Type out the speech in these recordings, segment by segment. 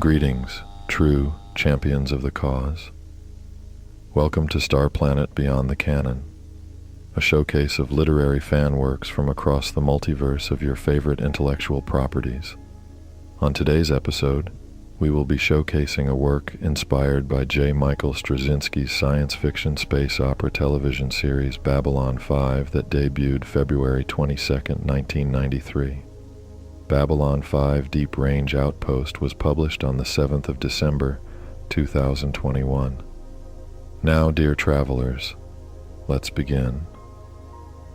Greetings, true champions of the cause. Welcome to Starplanet Beyond the Canon, a showcase of literary fan works from across the multiverse of your favorite intellectual properties. On today's episode, we will be showcasing a work inspired by J. Michael Straczynski's science fiction space opera television series Babylon 5 that debuted February 22, 1993. Babylon 5 Deep Range Outpost was published on the 7th of December, 2021. Now, dear travelers, let's begin.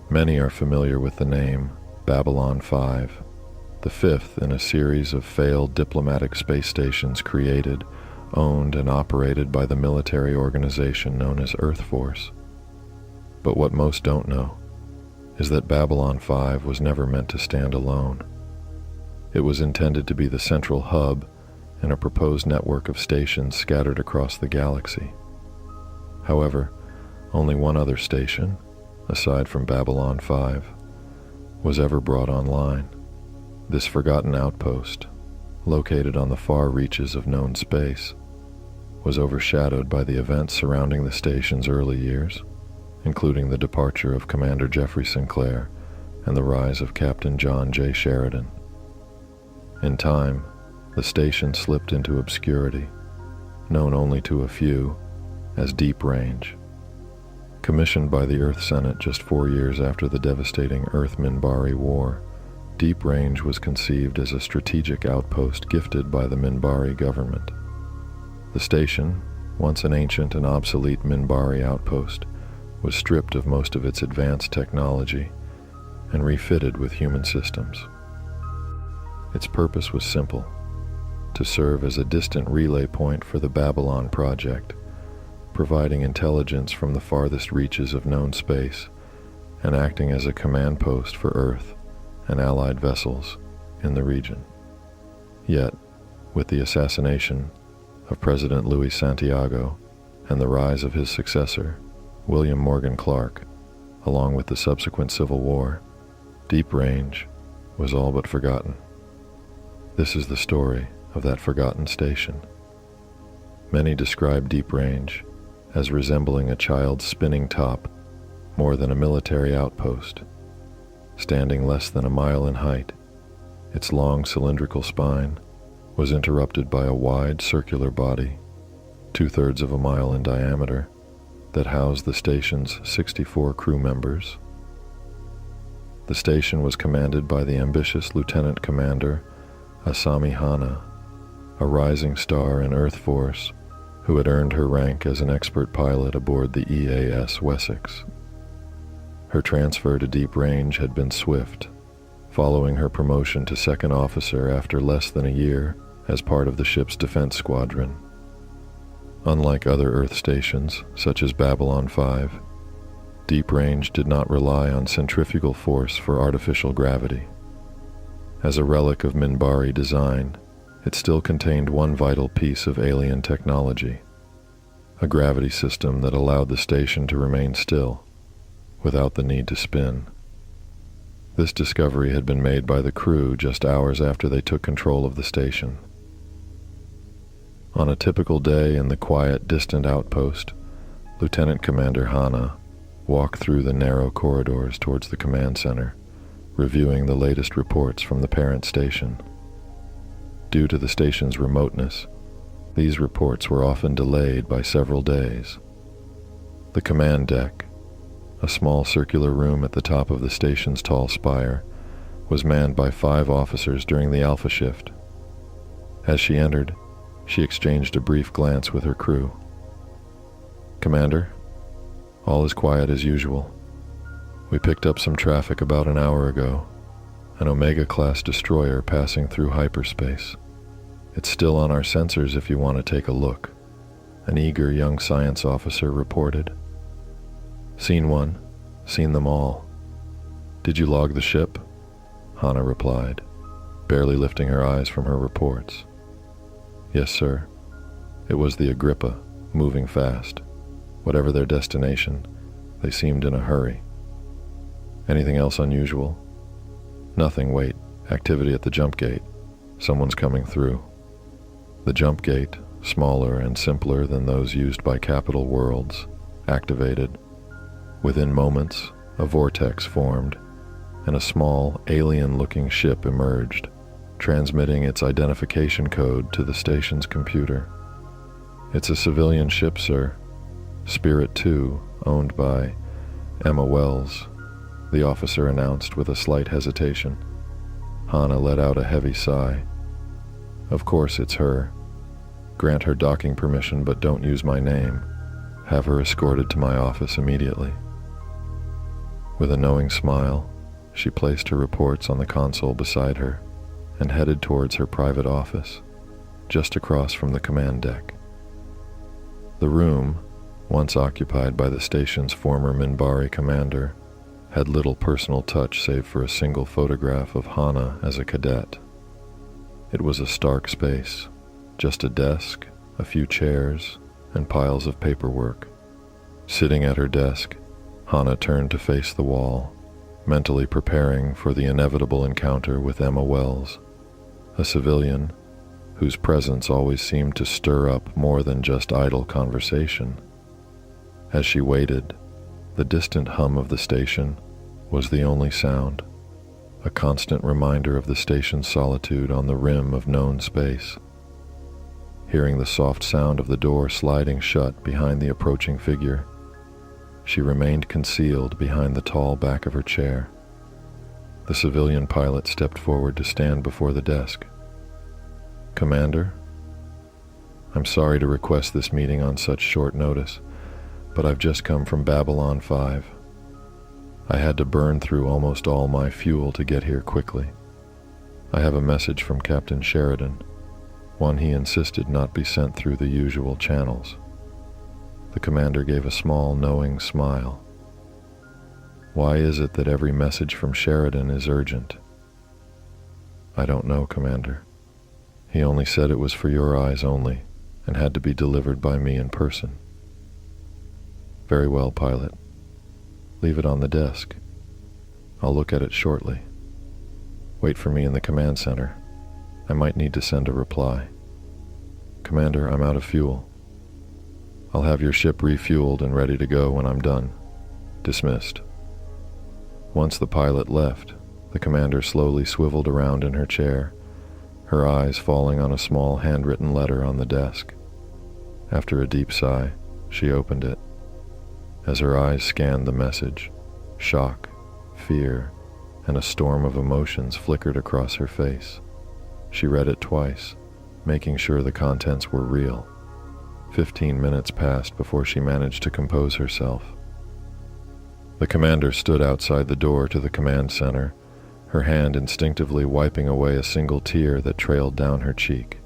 Many are familiar with the name Babylon 5, the fifth in a series of failed diplomatic space stations created, owned, and operated by the military organization known as Earth Force. But what most don't know is that Babylon 5 was never meant to stand alone. It was intended to be the central hub in a proposed network of stations scattered across the galaxy. However, only one other station, aside from Babylon 5, was ever brought online. This forgotten outpost, located on the far reaches of known space, was overshadowed by the events surrounding the station's early years, including the departure of Commander Jeffrey Sinclair and the rise of Captain John J. Sheridan. In time, the station slipped into obscurity, known only to a few as Deep Range. Commissioned by the Earth Senate just 4 years after the devastating Earth-Minbari War, Deep Range was conceived as a strategic outpost gifted by the Minbari government. The station, once an ancient and obsolete Minbari outpost, was stripped of most of its advanced technology and refitted with human systems. Its purpose was simple: to serve as a distant relay point for the Babylon project, providing intelligence from the farthest reaches of known space and acting as a command post for Earth and allied vessels in the region. Yet, with the assassination of President Louis Santiago and the rise of his successor, William Morgan Clark, along with the subsequent Civil War, Deep Range was all but forgotten. This is the story of that forgotten station. Many describe Deep Range as resembling a child's spinning top more than a military outpost. Standing less than a mile in height, its long cylindrical spine was interrupted by a wide circular body, 2/3 of a mile in diameter, that housed the station's 64 crew members. The station was commanded by the ambitious Lieutenant Commander Asami Hana, a rising star in Earth Force who had earned her rank as an expert pilot aboard the EAS Wessex. Her transfer to Deep Range had been swift, following her promotion to second officer after less than a year as part of the ship's defense squadron. Unlike other Earth stations, such as Babylon 5, Deep Range did not rely on centrifugal force for artificial gravity. As a relic of Minbari design, it still contained one vital piece of alien technology: a gravity system that allowed the station to remain still, without the need to spin. This discovery had been made by the crew just hours after they took control of the station. On a typical day in the quiet, distant outpost, Lieutenant Commander Hana walked through the narrow corridors towards the command center, reviewing the latest reports from the parent station. Due to the station's remoteness, these reports were often delayed by several days. The command deck, a small circular room at the top of the station's tall spire, was manned by 5 officers during the Alpha shift. As she entered, she exchanged a brief glance with her crew. "Commander, all is quiet as usual. We picked up some traffic about an hour ago, an Omega-class destroyer passing through hyperspace. It's still on our sensors if you want to take a look," an eager young science officer reported. "Seen one, seen them all. Did you log the ship?" Hana replied, barely lifting her eyes from her reports. "Yes, sir. It was the Agrippa, moving fast. Whatever their destination, they seemed in a hurry." "Anything else unusual?" "Nothing, wait. Activity at the jump gate. Someone's coming through." The jump gate, smaller and simpler than those used by Capital Worlds, activated. Within moments, a vortex formed, and a small, alien-looking ship emerged, transmitting its identification code to the station's computer. "It's a civilian ship, sir. Spirit 2, owned by Emma Wells," the officer announced with a slight hesitation. Hannah let out a heavy sigh. "Of course it's her. Grant her docking permission, but don't use my name. Have her escorted to my office immediately." With a knowing smile, she placed her reports on the console beside her and headed towards her private office, just across from the command deck. The room, once occupied by the station's former Minbari commander, had little personal touch save for a single photograph of Hannah as a cadet. It was a stark space, just a desk, a few chairs, and piles of paperwork. Sitting at her desk, Hannah turned to face the wall, mentally preparing for the inevitable encounter with Emma Wells, a civilian whose presence always seemed to stir up more than just idle conversation. As she waited, the distant hum of the station was the only sound, a constant reminder of the station's solitude on the rim of known space. Hearing the soft sound of the door sliding shut behind the approaching figure, she remained concealed behind the tall back of her chair. The civilian pilot stepped forward to stand before the desk. "Commander, I'm sorry to request this meeting on such short notice, but I've just come from Babylon 5. I had to burn through almost all my fuel to get here quickly. I have a message from Captain Sheridan, one he insisted not be sent through the usual channels." The commander gave a small, knowing smile. "Why is it that every message from Sheridan is urgent?" "I don't know, Commander. He only said it was for your eyes only, and had to be delivered by me in person." "Very well, pilot. Leave it on the desk. I'll look at it shortly. Wait for me in the command center. I might need to send a reply." "Commander, I'm out of fuel." "I'll have your ship refueled and ready to go when I'm done." Dismissed. Once the pilot left, the commander slowly swiveled around in her chair, her eyes falling on a small handwritten letter on the desk. After a deep sigh, she opened it. As her eyes scanned the message, shock, fear, and a storm of emotions flickered across her face. She read it twice, making sure the contents were real. 15 minutes passed before she managed to compose herself. The commander stood outside the door to the command center, her hand instinctively wiping away a single tear that trailed down her cheek.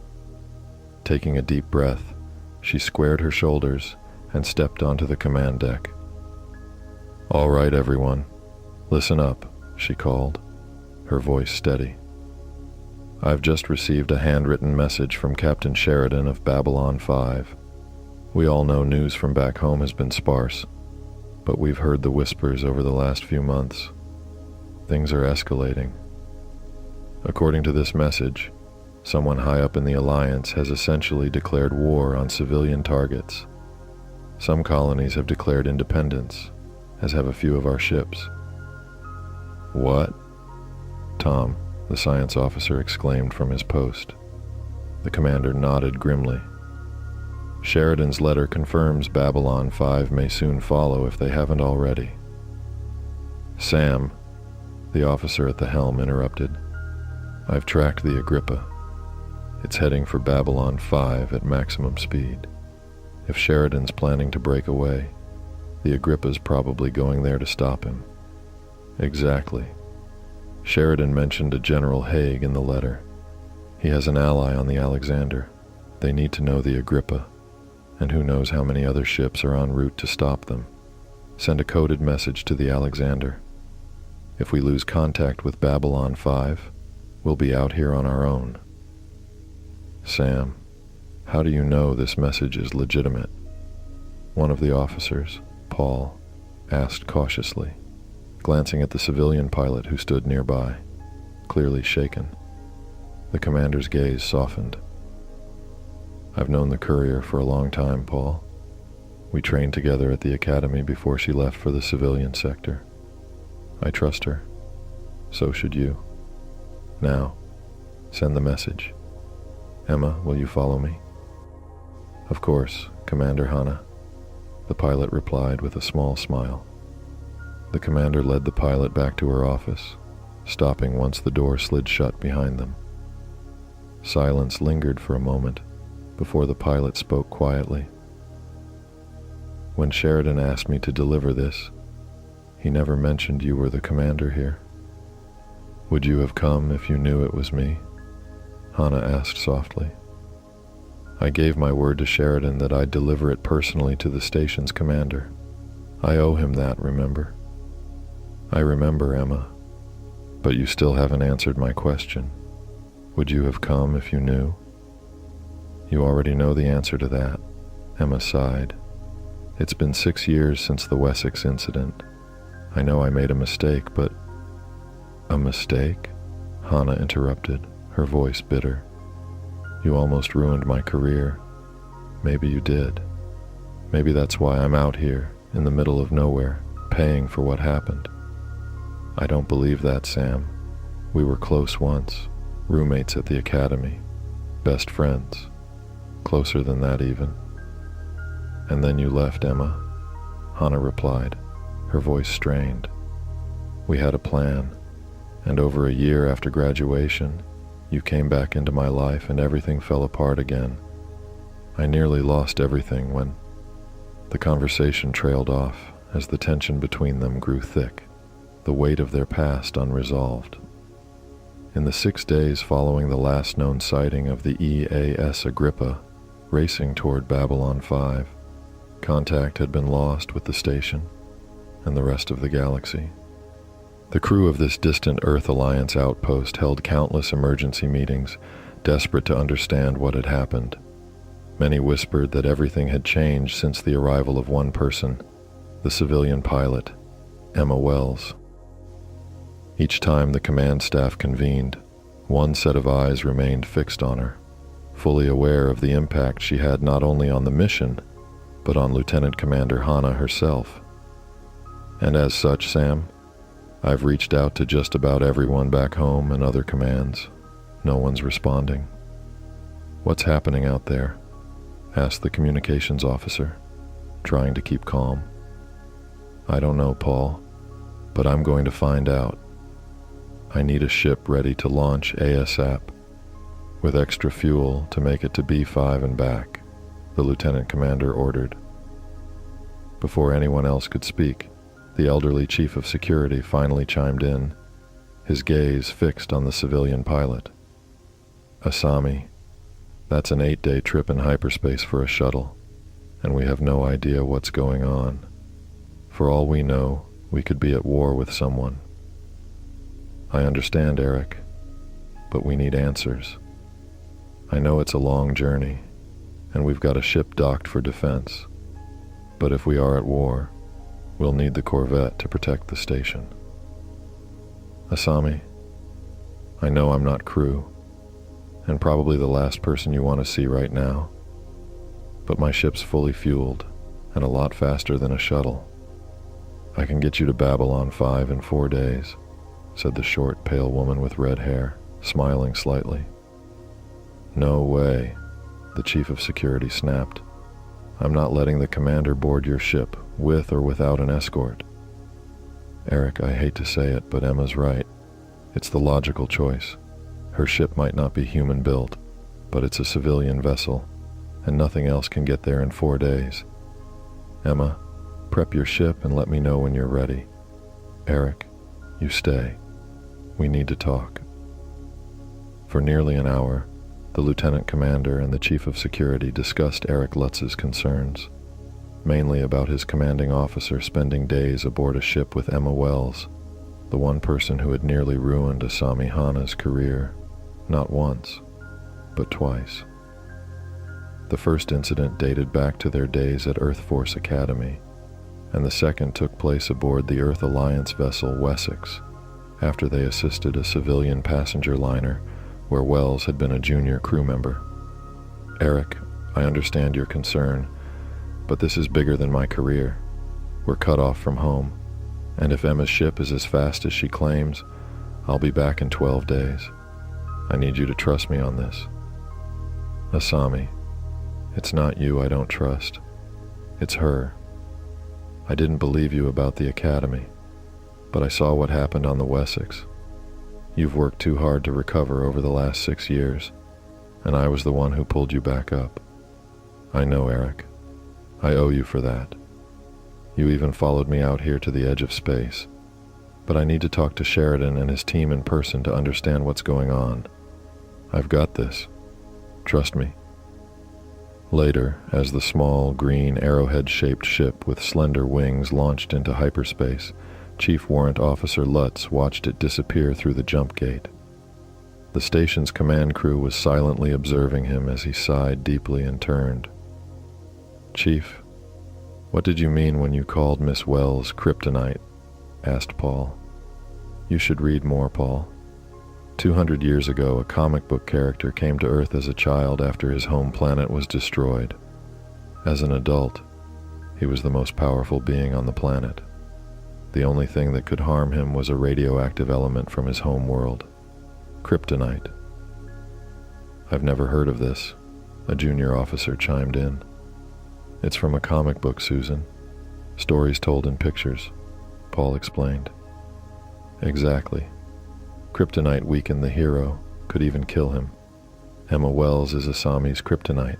Taking a deep breath, she squared her shoulders and stepped onto the command deck. "All right, everyone, listen up," she called, her voice steady. "I've just received a handwritten message from Captain Sheridan of Babylon 5. We all know news from back home has been sparse, but we've heard the whispers over the last few months. Things are escalating. According to this message, someone high up in the Alliance has essentially declared war on civilian targets. Some colonies have declared independence, as have a few of our ships." "What?" Tom, the science officer, exclaimed from his post. The commander nodded grimly. "Sheridan's letter confirms Babylon 5 may soon follow if they haven't already." "Sam," the officer at the helm interrupted, "I've tracked the Agrippa. It's heading for Babylon 5 at maximum speed. If Sheridan's planning to break away, the Agrippa's probably going there to stop him." "Exactly. Sheridan mentioned a General Haig in the letter. He has an ally on the Alexander. They need to know the Agrippa, and who knows how many other ships are en route to stop them. Send a coded message to the Alexander. If we lose contact with Babylon 5, we'll be out here on our own." "Sam, how do you know this message is legitimate?" One of the officers, Paul, asked cautiously, glancing at the civilian pilot who stood nearby, clearly shaken. The commander's gaze softened. I've known the courier for a long time, Paul. We trained together at the academy before she left for the civilian sector. I trust her. So should you. Now, send the message. Emma, will you follow me? Of course, Commander Hana, the pilot replied with a small smile. The commander led the pilot back to her office, stopping once the door slid shut behind them. Silence lingered for a moment before the pilot spoke quietly. When Sheridan asked me to deliver this, he never mentioned you were the commander here. Would you have come if you knew it was me? Hana asked softly. I gave my word to Sheridan that I'd deliver it personally to the station's commander. I owe him that, remember? I remember, Emma, but you still haven't answered my question. Would you have come if you knew? You already know the answer to that, Emma sighed. It's been 6 years since the Wessex incident. I know I made a mistake, but... A mistake? Hana interrupted, her voice bitter. You almost ruined my career. Maybe you did. Maybe that's why I'm out here, in the middle of nowhere, paying for what happened. I don't believe that, Sam. We were close once, roommates at the academy, best friends, closer than that even. And then you left, Emma, Hana replied, her voice strained. We had a plan, and over a year after graduation, you came back into my life and everything fell apart again. I nearly lost everything when... The conversation trailed off as the tension between them grew thick, the weight of their past unresolved. In the 6 days following the last known sighting of the EAS Agrippa, racing toward Babylon 5, contact had been lost with the station and the rest of the galaxy. The crew of this distant Earth Alliance outpost held countless emergency meetings, desperate to understand what had happened. Many whispered that everything had changed since the arrival of one person, the civilian pilot, Emma Wells. Each time the command staff convened, one set of eyes remained fixed on her, fully aware of the impact she had not only on the mission, but on Lieutenant Commander Hana herself. And as such, Sam, I've reached out to just about everyone back home and other commands. No one's responding. What's happening out there? Asked the communications officer, trying to keep calm. I don't know, Paul, but I'm going to find out. I need a ship ready to launch ASAP, with extra fuel to make it to B5 and back, the lieutenant commander ordered. Before anyone else could speak, the elderly chief of security finally chimed in, his gaze fixed on the civilian pilot. Asami, that's an 8-day trip in hyperspace for a shuttle, and we have no idea what's going on. For all we know, we could be at war with someone. I understand, Eric, but we need answers. I know it's a long journey, and we've got a ship docked for defense, but if we are at war, we'll need the Corvette to protect the station. Asami, I know I'm not crew, and probably the last person you want to see right now, but my ship's fully fueled and a lot faster than a shuttle. I can get you to Babylon 5 in 4 days, said the short, pale woman with red hair, smiling slightly. No way, the chief of security snapped. I'm not letting the commander board your ship, with or without an escort. Eric, I hate to say it, but Emma's right. It's the logical choice. Her ship might not be human-built, but it's a civilian vessel, and nothing else can get there in 4 days. Emma, prep your ship and let me know when you're ready. Eric, you stay. We need to talk. For nearly an hour, the lieutenant commander and the chief of security discussed Eric Lutz's concerns, mainly about his commanding officer spending days aboard a ship with Emma Wells, the one person who had nearly ruined Asami Hana's career, not once, but twice. The first incident dated back to their days at Earth Force Academy, and the second took place aboard the Earth Alliance vessel Wessex, after they assisted a civilian passenger liner where Wells had been a junior crew member. Eric, I understand your concern, but this is bigger than my career. We're cut off from home, and if Emma's ship is as fast as she claims, I'll be back in 12 days. I need you to trust me on this. Asami, it's not you I don't trust. It's her. I didn't believe you about the Academy, but I saw what happened on the Wessex. You've worked too hard to recover over the last 6 years, and I was the one who pulled you back up. I know, Eric. I owe you for that. You even followed me out here to the edge of space, but I need to talk to Sheridan and his team in person to understand what's going on. I've got this. Trust me. Later, as the small, green, arrowhead-shaped ship with slender wings launched into hyperspace, Chief Warrant Officer Lutz watched it disappear through the jump gate. The station's command crew was silently observing him as he sighed deeply and turned. "Chief, what did you mean when you called Miss Wells kryptonite?" asked Paul. "You should read more, Paul. 200 years ago, a comic book character came to Earth as a child after his home planet was destroyed. As an adult, he was the most powerful being on the planet. The only thing that could harm him was a radioactive element from his home world. Kryptonite." "I've never heard of this," a junior officer chimed in. "It's from a comic book, Susan. Stories told in pictures," Paul explained. "Exactly. Kryptonite weakened the hero, could even kill him. Emma Wells is Asami's kryptonite."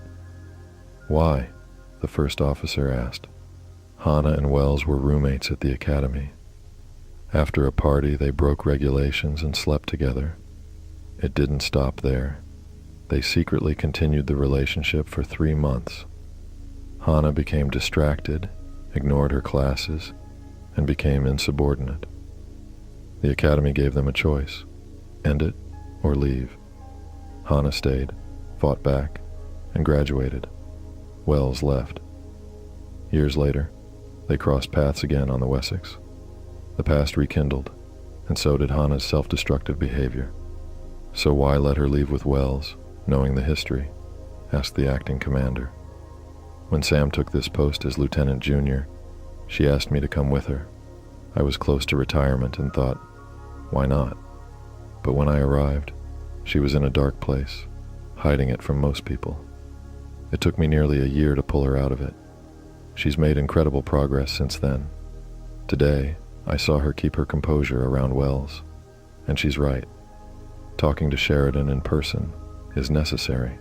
"Why?" the first officer asked. Hana and Wells were roommates at the Academy. After a party, they broke regulations and slept together. It didn't stop there. They secretly continued the relationship for 3 months. Hana became distracted, ignored her classes, and became insubordinate. The Academy gave them a choice: end it or leave. Hana stayed, fought back, and graduated. Wells left. Years later, they crossed paths again on the Wessex. The past rekindled, and so did Hana's self-destructive behavior. "So why let her leave with Wells, knowing the history?" asked the acting commander. "When Sam took this post as Lieutenant Junior, she asked me to come with her. I was close to retirement and thought, why not? But when I arrived, she was in a dark place, hiding it from most people. It took me nearly a year to pull her out of it. She's made incredible progress since then. Today, I saw her keep her composure around Wells, and she's right. Talking to Sheridan in person is necessary.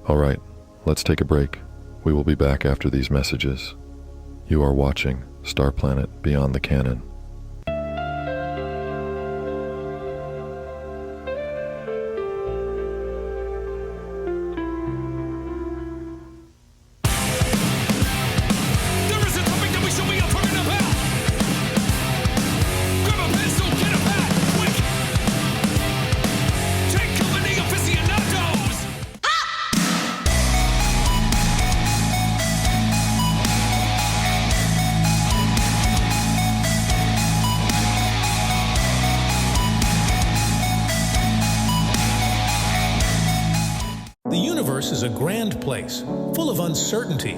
All right, let's take a break. We will be back after these messages. You are watching Starplanet Beyond the Canon. The universe is a grand place, full of uncertainty.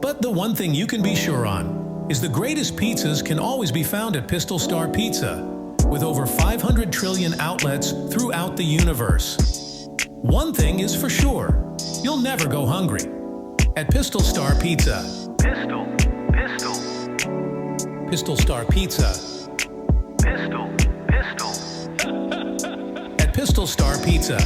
But the one thing you can be sure on is the greatest pizzas can always be found at Pistol Star Pizza, with over 500 trillion outlets throughout the universe. One thing is for sure, you'll never go hungry at Pistol Star Pizza. Pistol Star Pizza. At Pistol Star Pizza.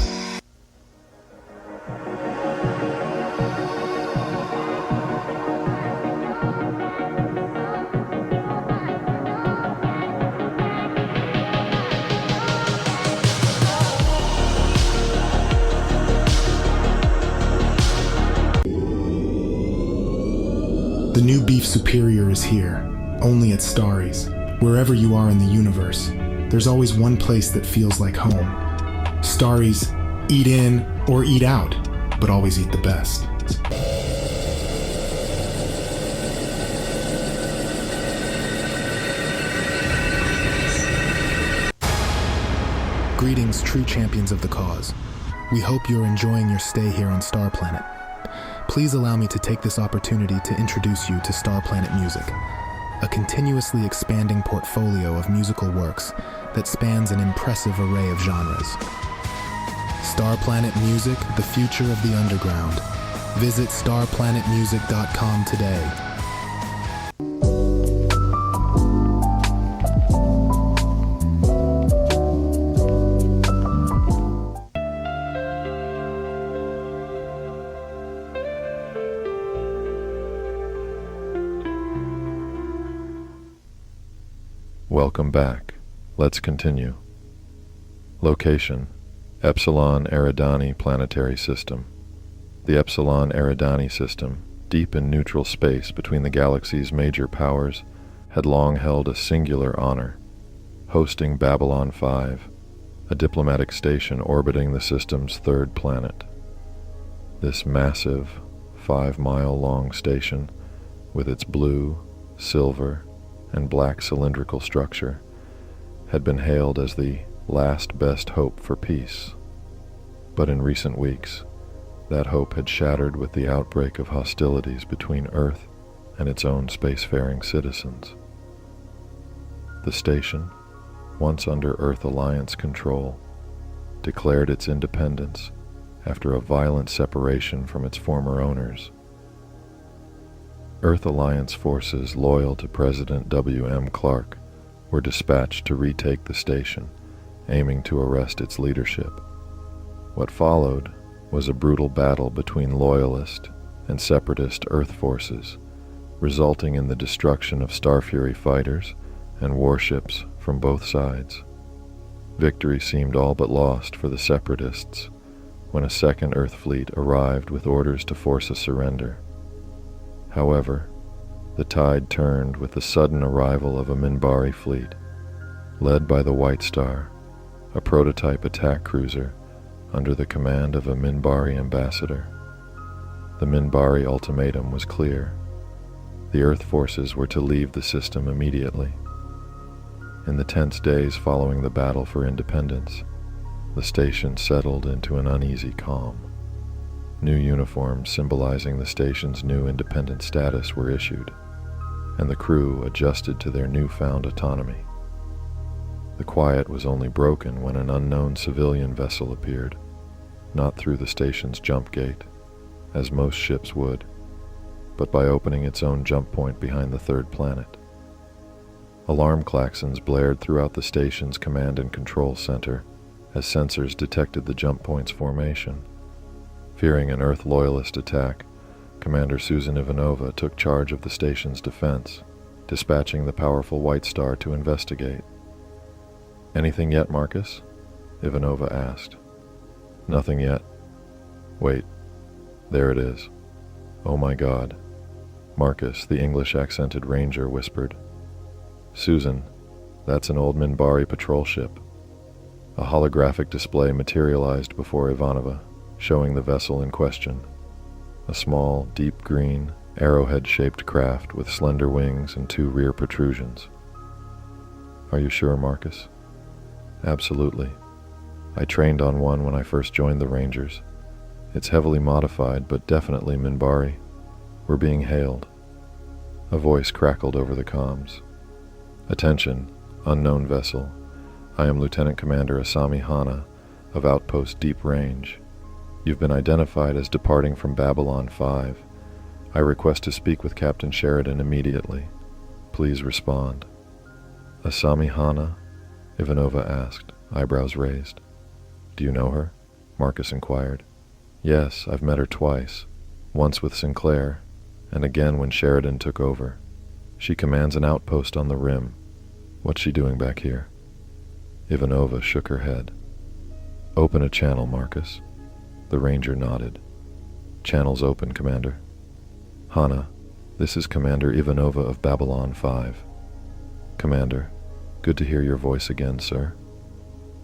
The new beef superior is here, only at Starry's. Wherever you are in the universe, there's always one place that feels like home. Starry's, eat in or eat out, but always eat the best. Greetings, true champions of the cause. We hope you're enjoying your stay here on Starplanet. Please allow me to take this opportunity to introduce you to Starplanet Music, a continuously expanding portfolio of musical works that spans an impressive array of genres. Starplanet Music, the future of the underground. Visit starplanetmusic.com today. Welcome back. Let's continue. Location: Epsilon Eridani Planetary System. The Epsilon Eridani system, deep in neutral space between the galaxy's major powers, had long held a singular honor, hosting Babylon 5, a diplomatic station orbiting the system's third planet. This massive, 5-mile-long station, with its blue, silver, and black cylindrical structure, had been hailed as the last best hope for peace. But in recent weeks, that hope had shattered with the outbreak of hostilities between Earth and its own spacefaring citizens. The station, once under Earth Alliance control, declared its independence after a violent separation from its former owners. Earth Alliance forces loyal to President W.M. Clark were dispatched to retake the station, aiming to arrest its leadership. What followed was a brutal battle between loyalist and separatist Earth forces, resulting in the destruction of Starfury fighters and warships from both sides. Victory seemed all but lost for the separatists when a second Earth fleet arrived with orders to force a surrender. However, the tide turned with the sudden arrival of a Minbari fleet, led by the White Star, a prototype attack cruiser under the command of a Minbari ambassador. The Minbari ultimatum was clear. The Earth forces were to leave the system immediately. In the tense days following the battle for independence, the station settled into an uneasy calm. New uniforms symbolizing the station's new independent status were issued, and the crew adjusted to their newfound autonomy. The quiet was only broken when an unknown civilian vessel appeared, not through the station's jump gate, as most ships would, but by opening its own jump point behind the third planet. Alarm klaxons blared throughout the station's command and control center as sensors detected the jump point's formation. Fearing an Earth loyalist attack, Commander Susan Ivanova took charge of the station's defense, dispatching the powerful White Star to investigate. "Anything yet, Marcus?" Ivanova asked. "Nothing yet. Wait, there it is. Oh my God." Marcus, the English-accented ranger, whispered. "Susan, that's an old Minbari patrol ship." A holographic display materialized before Ivanova, showing the vessel in question. A small, deep green, arrowhead-shaped craft with slender wings and 2 rear protrusions. "Are you sure, Marcus?" "Absolutely. I trained on one when I first joined the Rangers. It's heavily modified, but definitely Minbari. We're being hailed." A voice crackled over the comms. "Attention, unknown vessel. I am Lieutenant Commander Asami Hana of Outpost Deep Range. You've been identified as departing from Babylon 5. I request to speak with Captain Sheridan immediately. Please respond." "Asami Hana?" Ivanova asked, eyebrows raised. "Do you know her?" Marcus inquired. "Yes, I've met her twice, once with Sinclair, and again when Sheridan took over. She commands an outpost on the rim. What's she doing back here?" Ivanova shook her head. "Open a channel, Marcus." The ranger nodded. "Channel's open, Commander." "Hana, this is Commander Ivanova of Babylon 5. "Commander, good to hear your voice again, sir.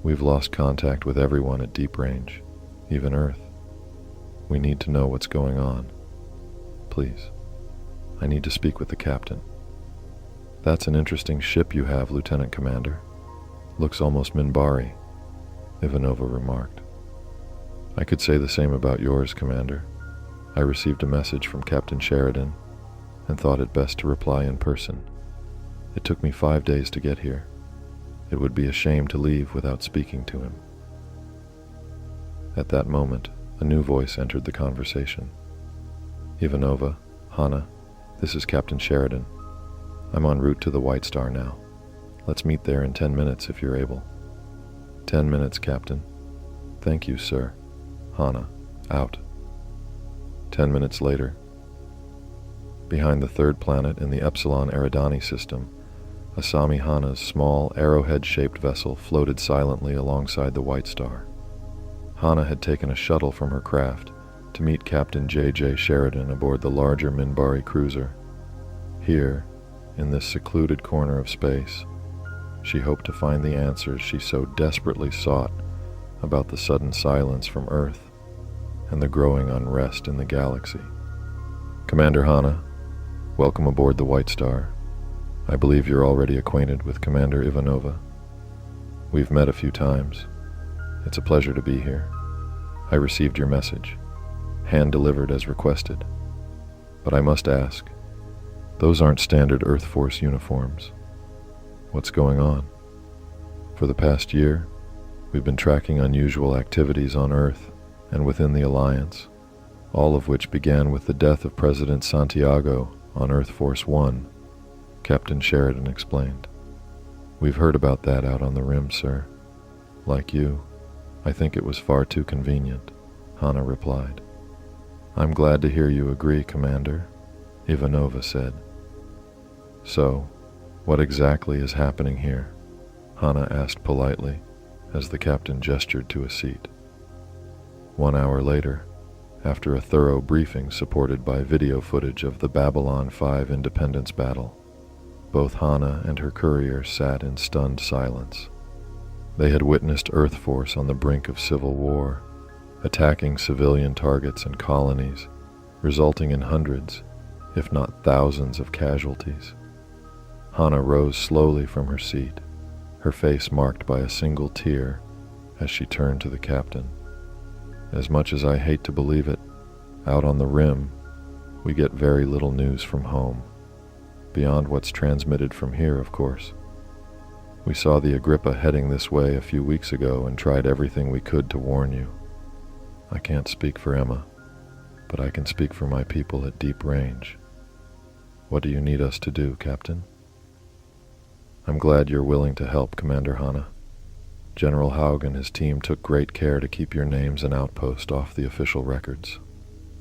We've lost contact with everyone at Deep Range, even Earth. We need to know what's going on. Please, I need to speak with the captain." "That's an interesting ship you have, Lieutenant Commander. Looks almost Minbari," Ivanova remarked. "I could say the same about yours, Commander. I received a message from Captain Sheridan and thought it best to reply in person. It took me 5 days to get here. It would be a shame to leave without speaking to him." At that moment, a new voice entered the conversation. "Ivanova, Hana, this is Captain Sheridan. I'm en route to the White Star now. Let's meet there in 10 minutes if you're able." 10 minutes, Captain." "Thank you, sir." Hana, out. 10 minutes later. Behind the third planet in the Epsilon Eridani system, Asami Hana's small, arrowhead-shaped vessel floated silently alongside the White Star. Hana had taken a shuttle from her craft to meet Captain J.J. Sheridan aboard the larger Minbari cruiser. Here, in this secluded corner of space, she hoped to find the answers she so desperately sought about the sudden silence from Earth and the growing unrest in the galaxy. "Commander Hana, welcome aboard the White Star. I believe you're already acquainted with Commander Ivanova. We've met a few times. It's a pleasure to be here. I received your message, hand-delivered as requested. But I must ask, those aren't standard Earth Force uniforms. What's going on? For the past year, we've been tracking unusual activities on Earth and within the Alliance, all of which began with the death of President Santiago on Earth Force One," Captain Sheridan explained. "We've heard about that out on the rim, sir. Like you, I think it was far too convenient," Hana replied. "I'm glad to hear you agree, Commander," Ivanova said. "So, what exactly is happening here?" Hana asked politely as the captain gestured to a seat. 1 hour later, after a thorough briefing supported by video footage of the Babylon 5 Independence battle, both Hana and her courier sat in stunned silence. They had witnessed Earth Force on the brink of civil war, attacking civilian targets and colonies, resulting in hundreds, if not thousands, of casualties. Hana rose slowly from her seat, her face marked by a single tear as she turned to the captain. "As much as I hate to believe it, out on the rim, we get very little news from home. Beyond what's transmitted from here, of course. We saw the Agrippa heading this way a few weeks ago and tried everything we could to warn you. I can't speak for Emma, but I can speak for my people at deep range. What do you need us to do, Captain?" "I'm glad you're willing to help, Commander Hana. General Haug and his team took great care to keep your names and outpost off the official records.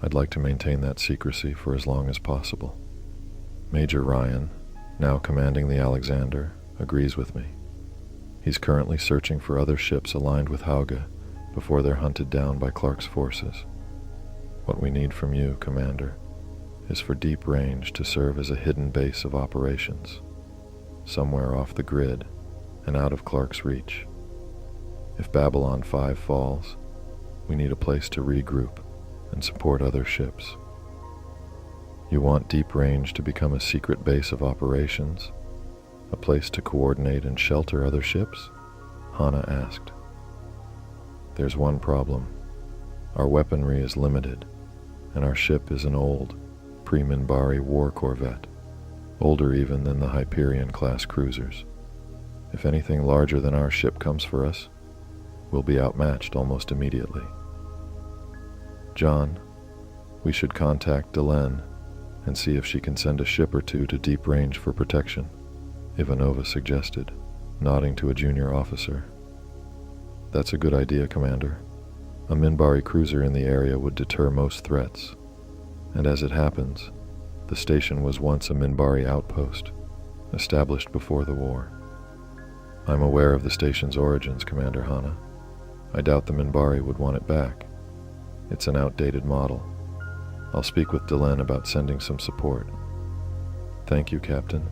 I'd like to maintain that secrecy for as long as possible. Major Ryan, now commanding the Alexander, agrees with me. He's currently searching for other ships aligned with Hauge before they're hunted down by Clark's forces. What we need from you, Commander, is for deep range to serve as a hidden base of operations, somewhere off the grid and out of Clark's reach. If Babylon 5 falls, we need a place to regroup and support other ships. You want deep range to become a secret base of operations, a place to coordinate and shelter other ships?" Hana asked. "There's one problem. Our weaponry is limited, and our ship is an old, pre-Minbari war corvette, older even than the Hyperion-class cruisers. If anything larger than our ship comes for us, we'll be outmatched almost immediately. John, we should contact Delenn and see if she can send a ship or two to deep range for protection," Ivanova suggested, nodding to a junior officer. "That's a good idea, Commander. A Minbari cruiser in the area would deter most threats, and as it happens, the station was once a Minbari outpost, established before the war. I'm aware of the station's origins, Commander Hana. I doubt the Minbari would want it back. It's an outdated model. I'll speak with Delenn about sending some support." "Thank you, Captain.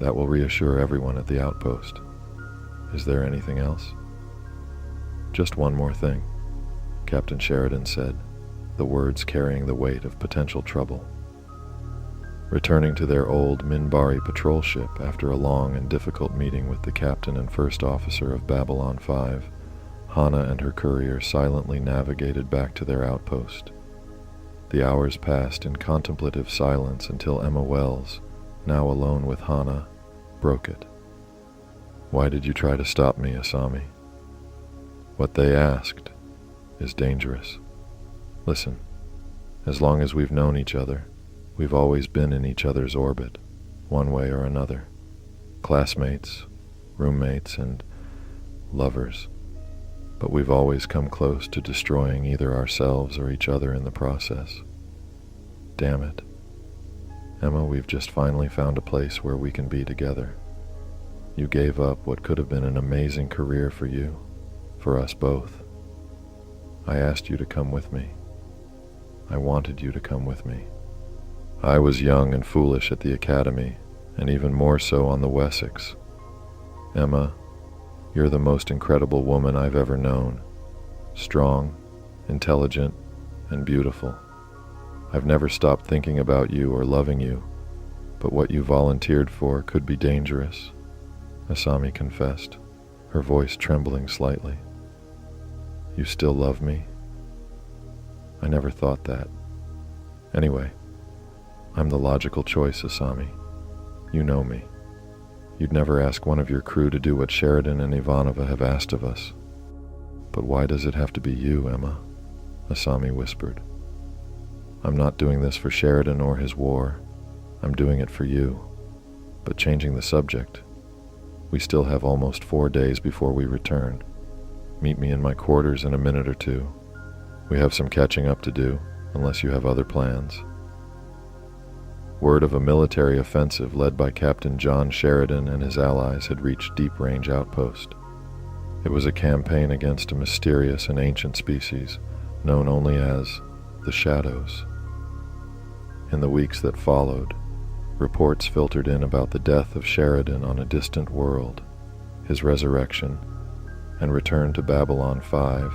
That will reassure everyone at the outpost. Is there anything else?" "Just one more thing," Captain Sheridan said, the words carrying the weight of potential trouble. Returning to their old Minbari patrol ship after a long and difficult meeting with the captain and first officer of Babylon 5, Hana and her courier silently navigated back to their outpost. The hours passed in contemplative silence until Emma Wells, now alone with Hana, broke it. "Why did you try to stop me, Asami?" "What they asked is dangerous. Listen, as long as we've known each other, we've always been in each other's orbit, one way or another. Classmates, roommates, and lovers. But we've always come close to destroying either ourselves or each other in the process. Damn it. Emma, we've just finally found a place where we can be together. You gave up what could have been an amazing career for you, for us both. I asked you to come with me. I wanted you to come with me. I was young and foolish at the academy, and even more so on the Wessex. Emma, you're the most incredible woman I've ever known. Strong, intelligent, and beautiful. I've never stopped thinking about you or loving you, but what you volunteered for could be dangerous," Asami confessed, her voice trembling slightly. "You still love me?" "I never thought that. Anyway, I'm the logical choice, Asami. You know me. You'd never ask one of your crew to do what Sheridan and Ivanova have asked of us. But why does it have to be you, Emma?" Asami whispered. "I'm not doing this for Sheridan or his war. I'm doing it for you." But changing the subject, "We still have almost 4 days before we return. Meet me in my quarters in a minute or two. We have some catching up to do, unless you have other plans." Word of a military offensive led by Captain John Sheridan and his allies had reached Deep Range Outpost. It was a campaign against a mysterious and ancient species known only as the Shadows. In the weeks that followed, reports filtered in about the death of Sheridan on a distant world, his resurrection, and return to Babylon 5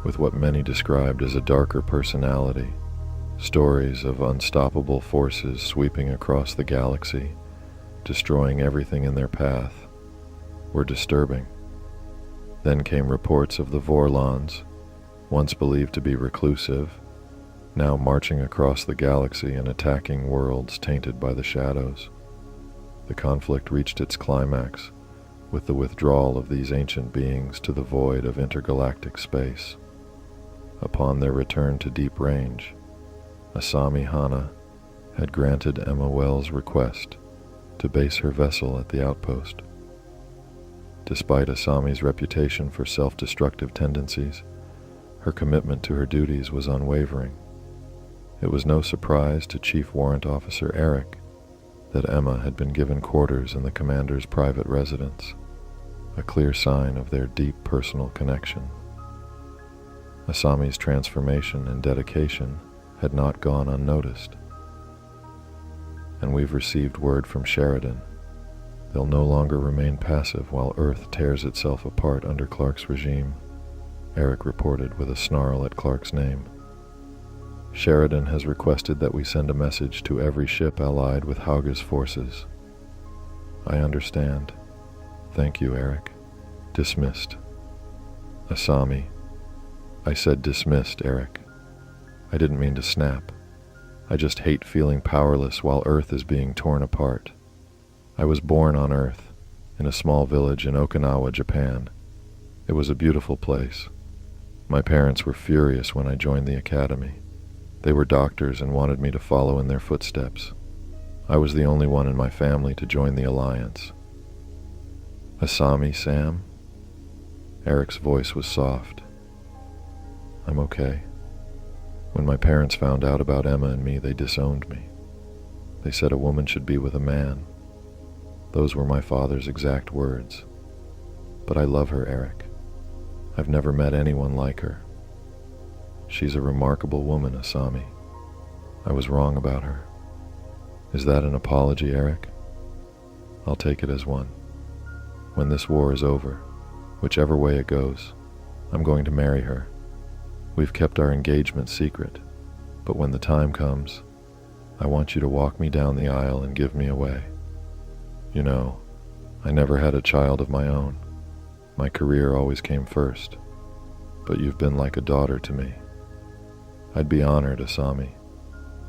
with what many described as a darker personality. Stories of unstoppable forces sweeping across the galaxy, destroying everything in their path, were disturbing. Then came reports of the Vorlons, once believed to be reclusive, now marching across the galaxy and attacking worlds tainted by the shadows. The conflict reached its climax with the withdrawal of these ancient beings to the void of intergalactic space. Upon their return to Deep Range, Asami Hana had granted Emma Wells' request to base her vessel at the outpost. Despite Asami's reputation for self-destructive tendencies, her commitment to her duties was unwavering. It was no surprise to Chief Warrant Officer Eric that Emma had been given quarters in the commander's private residence, a clear sign of their deep personal connection. Asami's transformation and dedication had not gone unnoticed. And we've received word from Sheridan. They'll no longer remain passive while Earth tears itself apart under Clark's regime, Eric reported with a snarl at Clark's name. Sheridan has requested that we send a message to every ship allied with Hauger's forces. I understand. Thank you, Eric. Dismissed. Asami. I said dismissed, Eric. I didn't mean to snap. I just hate feeling powerless while Earth is being torn apart. I was born on Earth, in a small village in Okinawa, Japan. It was a beautiful place. My parents were furious when I joined the academy. They were doctors and wanted me to follow in their footsteps. I was the only one in my family to join the Alliance. Asami, Sam? Eric's voice was soft. I'm okay. When my parents found out about Emma and me, they disowned me. They said a woman should be with a man. Those were my father's exact words. But I love her, Eric. I've never met anyone like her. She's a remarkable woman, Asami. I was wrong about her. Is that an apology, Eric? I'll take it as one. When this war is over, whichever way it goes, I'm going to marry her. We've kept our engagement secret, but when the time comes, I want you to walk me down the aisle and give me away. You know, I never had a child of my own. My career always came first, but you've been like a daughter to me. I'd be honored, Asami.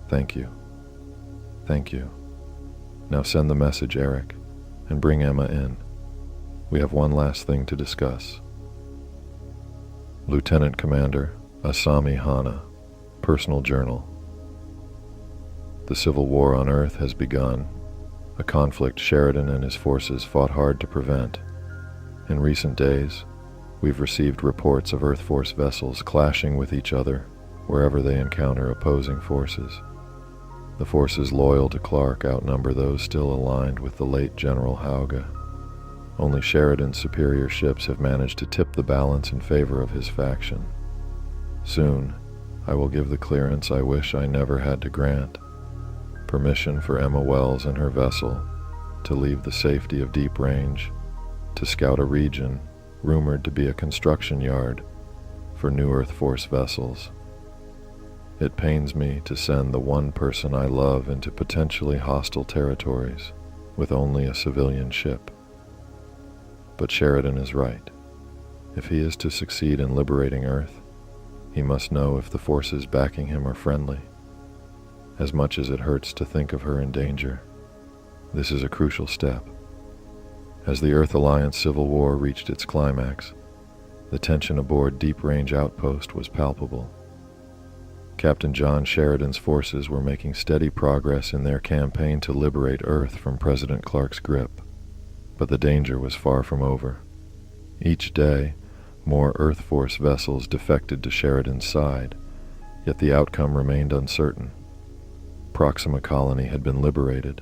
Thank you. Thank you. Now send the message, Eric, and bring Emma in. We have one last thing to discuss. Lieutenant Commander Asami Hana, Personal Journal. The civil war on Earth has begun, a conflict Sheridan and his forces fought hard to prevent. In recent days, we've received reports of Earth Force vessels clashing with each other wherever they encounter opposing forces. The forces loyal to Clark outnumber those still aligned with the late General Hauge. Only Sheridan's superior ships have managed to tip the balance in favor of his faction. Soon, I will give the clearance I wish I never had to grant. Permission for Emma Wells and her vessel to leave the safety of Deep Range to scout a region rumored to be a construction yard for new Earth Force vessels. It pains me to send the one person I love into potentially hostile territories with only a civilian ship. But Sheridan is right. If he is to succeed in liberating Earth, he must know if the forces backing him are friendly. As much as it hurts to think of her in danger, this is a crucial step. As the Earth Alliance civil war reached its climax, the tension aboard Deep Range Outpost was palpable. Captain John Sheridan's forces were making steady progress in their campaign to liberate Earth from President Clark's grip, but the danger was far from over. Each day, more Earth Force vessels defected to Sheridan's side, yet the outcome remained uncertain. Proxima Colony had been liberated,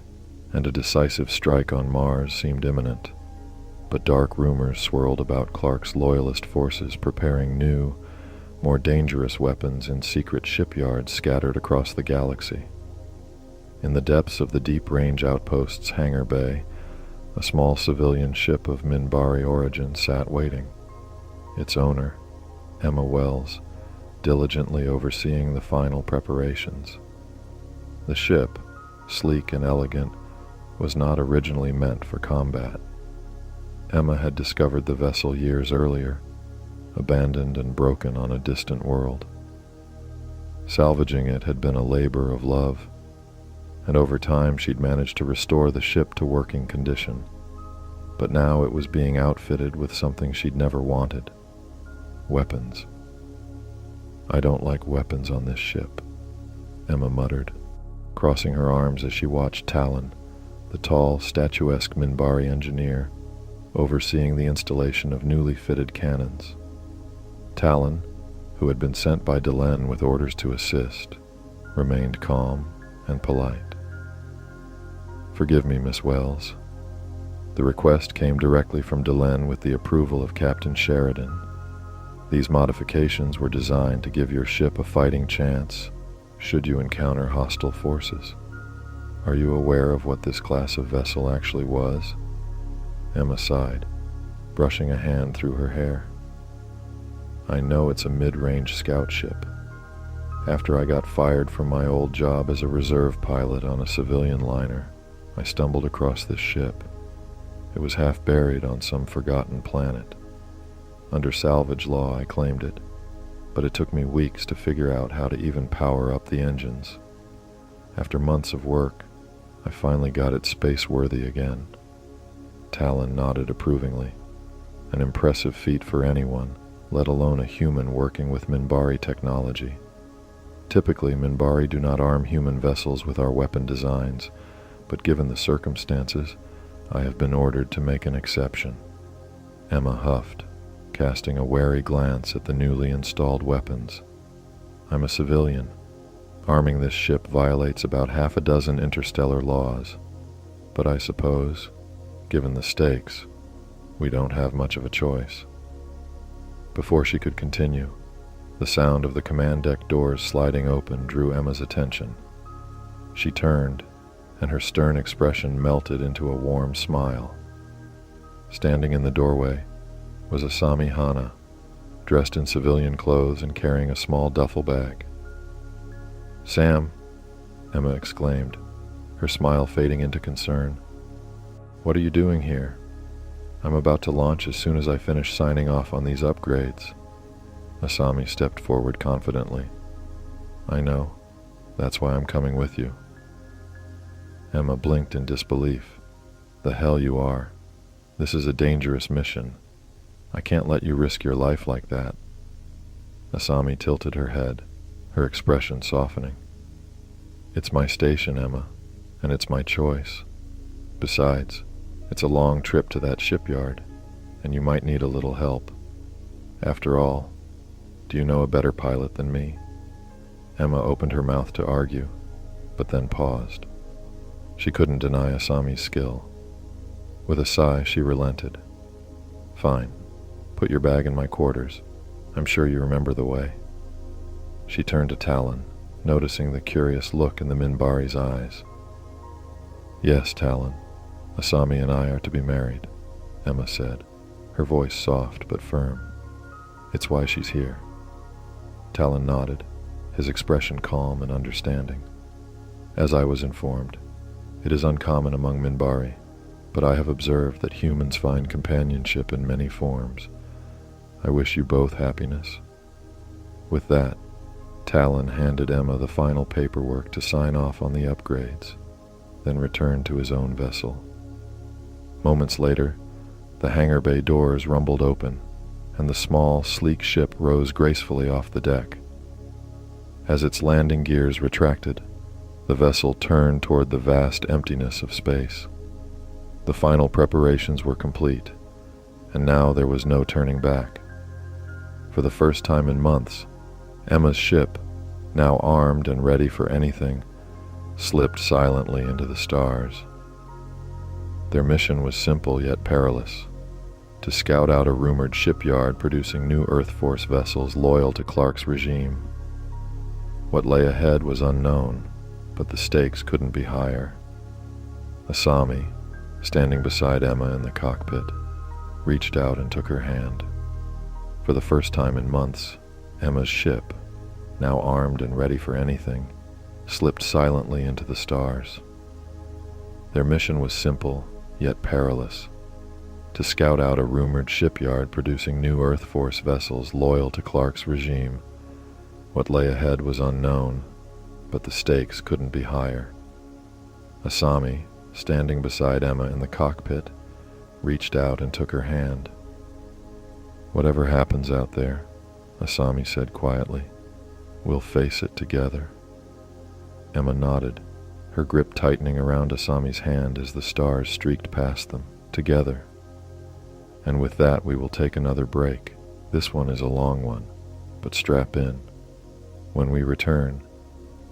and a decisive strike on Mars seemed imminent, but dark rumors swirled about Clark's loyalist forces preparing new, more dangerous weapons in secret shipyards scattered across the galaxy. In the depths of the Deep Range Outpost's hangar bay, a small civilian ship of Minbari origin sat waiting, its owner, Emma Wells, diligently overseeing the final preparations. The ship, sleek and elegant, was not originally meant for combat. Emma had discovered the vessel years earlier, abandoned and broken on a distant world. Salvaging it had been a labor of love, and over time she'd managed to restore the ship to working condition. But now it was being outfitted with something she'd never wanted: weapons. "I don't like weapons on this ship," Emma muttered, crossing her arms as she watched Talon, the tall, statuesque Minbari engineer, overseeing the installation of newly fitted cannons. Talon, who had been sent by Delenn with orders to assist, remained calm and polite. "Forgive me, Miss Wells. The request came directly from Delenn with the approval of Captain Sheridan. These modifications were designed to give your ship a fighting chance should you encounter hostile forces. Are you aware of what this class of vessel actually was?" Emma sighed, brushing a hand through her hair. "I know it's a mid-range scout ship. After I got fired from my old job as a reserve pilot on a civilian liner, I stumbled across this ship. It was half buried on some forgotten planet. Under salvage law, I claimed it, but it took me weeks to figure out how to even power up the engines. After months of work, I finally got it space-worthy again." Talon nodded approvingly. An impressive feat for anyone, let alone a human working with Minbari technology. Typically, Minbari do not arm human vessels with our weapon designs, but given the circumstances, I have been ordered to make an exception. Emma huffed, casting a wary glance at the newly installed weapons. "I'm a civilian. Arming this ship violates about half a dozen interstellar laws, but I suppose, given the stakes, we don't have much of a choice." Before she could continue, the sound of the command deck doors sliding open drew Emma's attention. She turned, and her stern expression melted into a warm smile. Standing in the doorway was Asami Hana, dressed in civilian clothes and carrying a small duffel bag. "Sam," Emma exclaimed, her smile fading into concern. "What are you doing here? I'm about to launch as soon as I finish signing off on these upgrades." Asami stepped forward confidently. I know. That's why I'm coming with you. Emma blinked in disbelief. The hell you are. This is a dangerous mission. I can't let you risk your life like that. Asami tilted her head, her expression softening. It's my station, Emma, and it's my choice. Besides, it's a long trip to that shipyard, and you might need a little help. After all, do you know a better pilot than me? Emma opened her mouth to argue, but then paused. She couldn't deny Asami's skill. With a sigh, she relented. Fine. Put your bag in my quarters. I'm sure you remember the way. She turned to Talon, noticing the curious look in the Minbari's eyes. Yes, Talon. Asami and I are to be married, Emma said, her voice soft but firm. It's why she's here. Talon nodded, his expression calm and understanding. As I was informed, it is uncommon among Minbari, but I have observed that humans find companionship in many forms. I wish you both happiness. With that, Talon handed Emma the final paperwork to sign off on the upgrades, then returned to his own vessel. Moments later, the hangar bay doors rumbled open, and the small, sleek ship rose gracefully off the deck. As its landing gears retracted, the vessel turned toward the vast emptiness of space. The final preparations were complete, and now there was no turning back. For the first time in months, Emma's ship, now armed and ready for anything, slipped silently into the stars. Their mission was simple yet perilous: to scout out a rumored shipyard producing new Earth Force vessels loyal to Clark's regime. What lay ahead was unknown, but the stakes couldn't be higher. Asami, standing beside Emma in the cockpit, reached out and took her hand. For the first time in months, Emma's ship, now armed and ready for anything, slipped silently into the stars. Their mission was simple, yet perilous: to scout out a rumored shipyard producing new Earth Force vessels loyal to Clark's regime. What lay ahead was unknown, but the stakes couldn't be higher. Asami, standing beside Emma in the cockpit, reached out and took her hand. Whatever happens out there, Asami said quietly, we'll face it together. Emma nodded, her grip tightening around Asami's hand as the stars streaked past them, together. And with that we will take another break. This one is a long one, but strap in. When we return,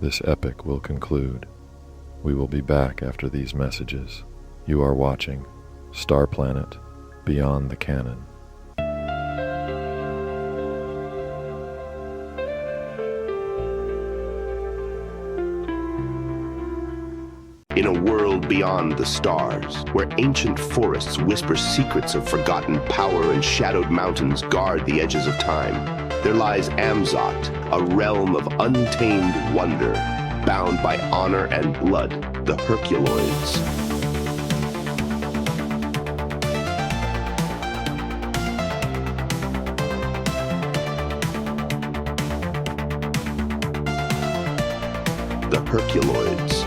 this epic will conclude. We will be back after these messages. You are watching Starplanet Beyond the Canon. In a world beyond the stars, where ancient forests whisper secrets of forgotten power and shadowed mountains guard the edges of time, there lies Amzot, a realm of untamed wonder, bound by honor and blood, the Herculoids. The Herculoids.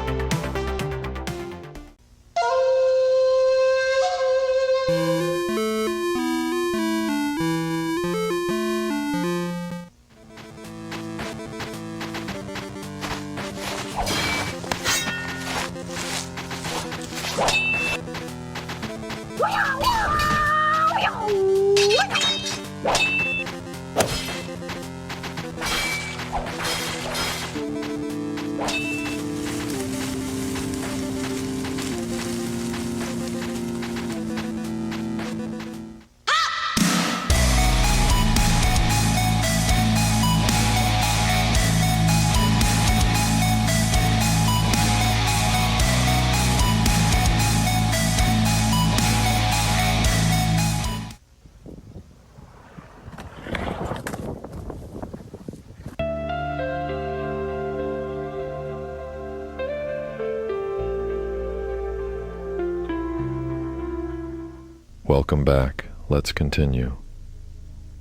Welcome back. Let's continue.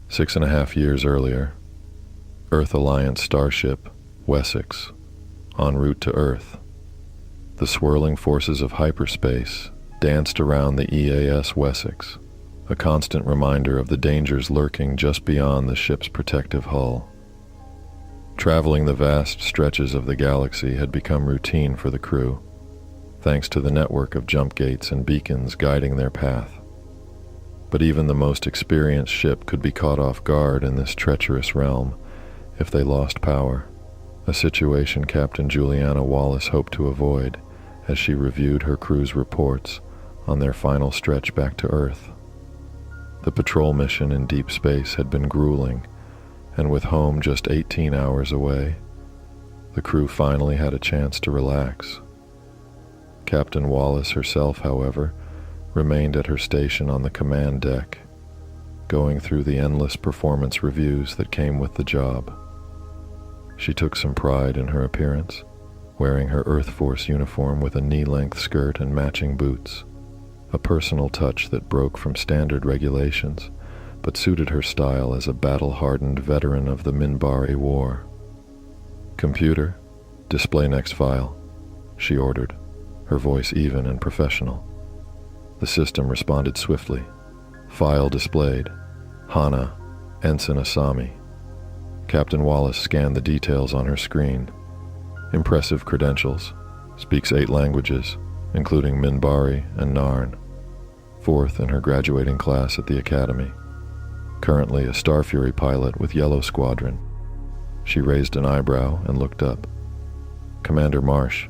6.5 years earlier, Earth Alliance starship Wessex, en route to Earth. The swirling forces of hyperspace danced around the EAS Wessex, a constant reminder of the dangers lurking just beyond the ship's protective hull. Traveling the vast stretches of the galaxy had become routine for the crew, thanks to the network of jump gates and beacons guiding their path. But even the most experienced ship could be caught off guard in this treacherous realm if they lost power, a situation Captain Juliana Wallace hoped to avoid as she reviewed her crew's reports on their final stretch back to Earth. The patrol mission in deep space had been grueling, and with home just 18 hours away, the crew finally had a chance to relax. Captain Wallace herself, however, remained at her station on the command deck, going through the endless performance reviews that came with the job. She took some pride in her appearance, wearing her Earth Force uniform with a knee-length skirt and matching boots, a personal touch that broke from standard regulations, but suited her style as a battle-hardened veteran of the Minbari War. "Computer, display next file," she ordered, her voice even and professional. The system responded swiftly. File displayed. Hana, Ensign Asami. Captain Wallace scanned the details on her screen. Impressive credentials. Speaks 8 languages, including Minbari and Narn. 4th in her graduating class at the Academy. Currently a Starfury pilot with Yellow Squadron. She raised an eyebrow and looked up. "Commander Marsh,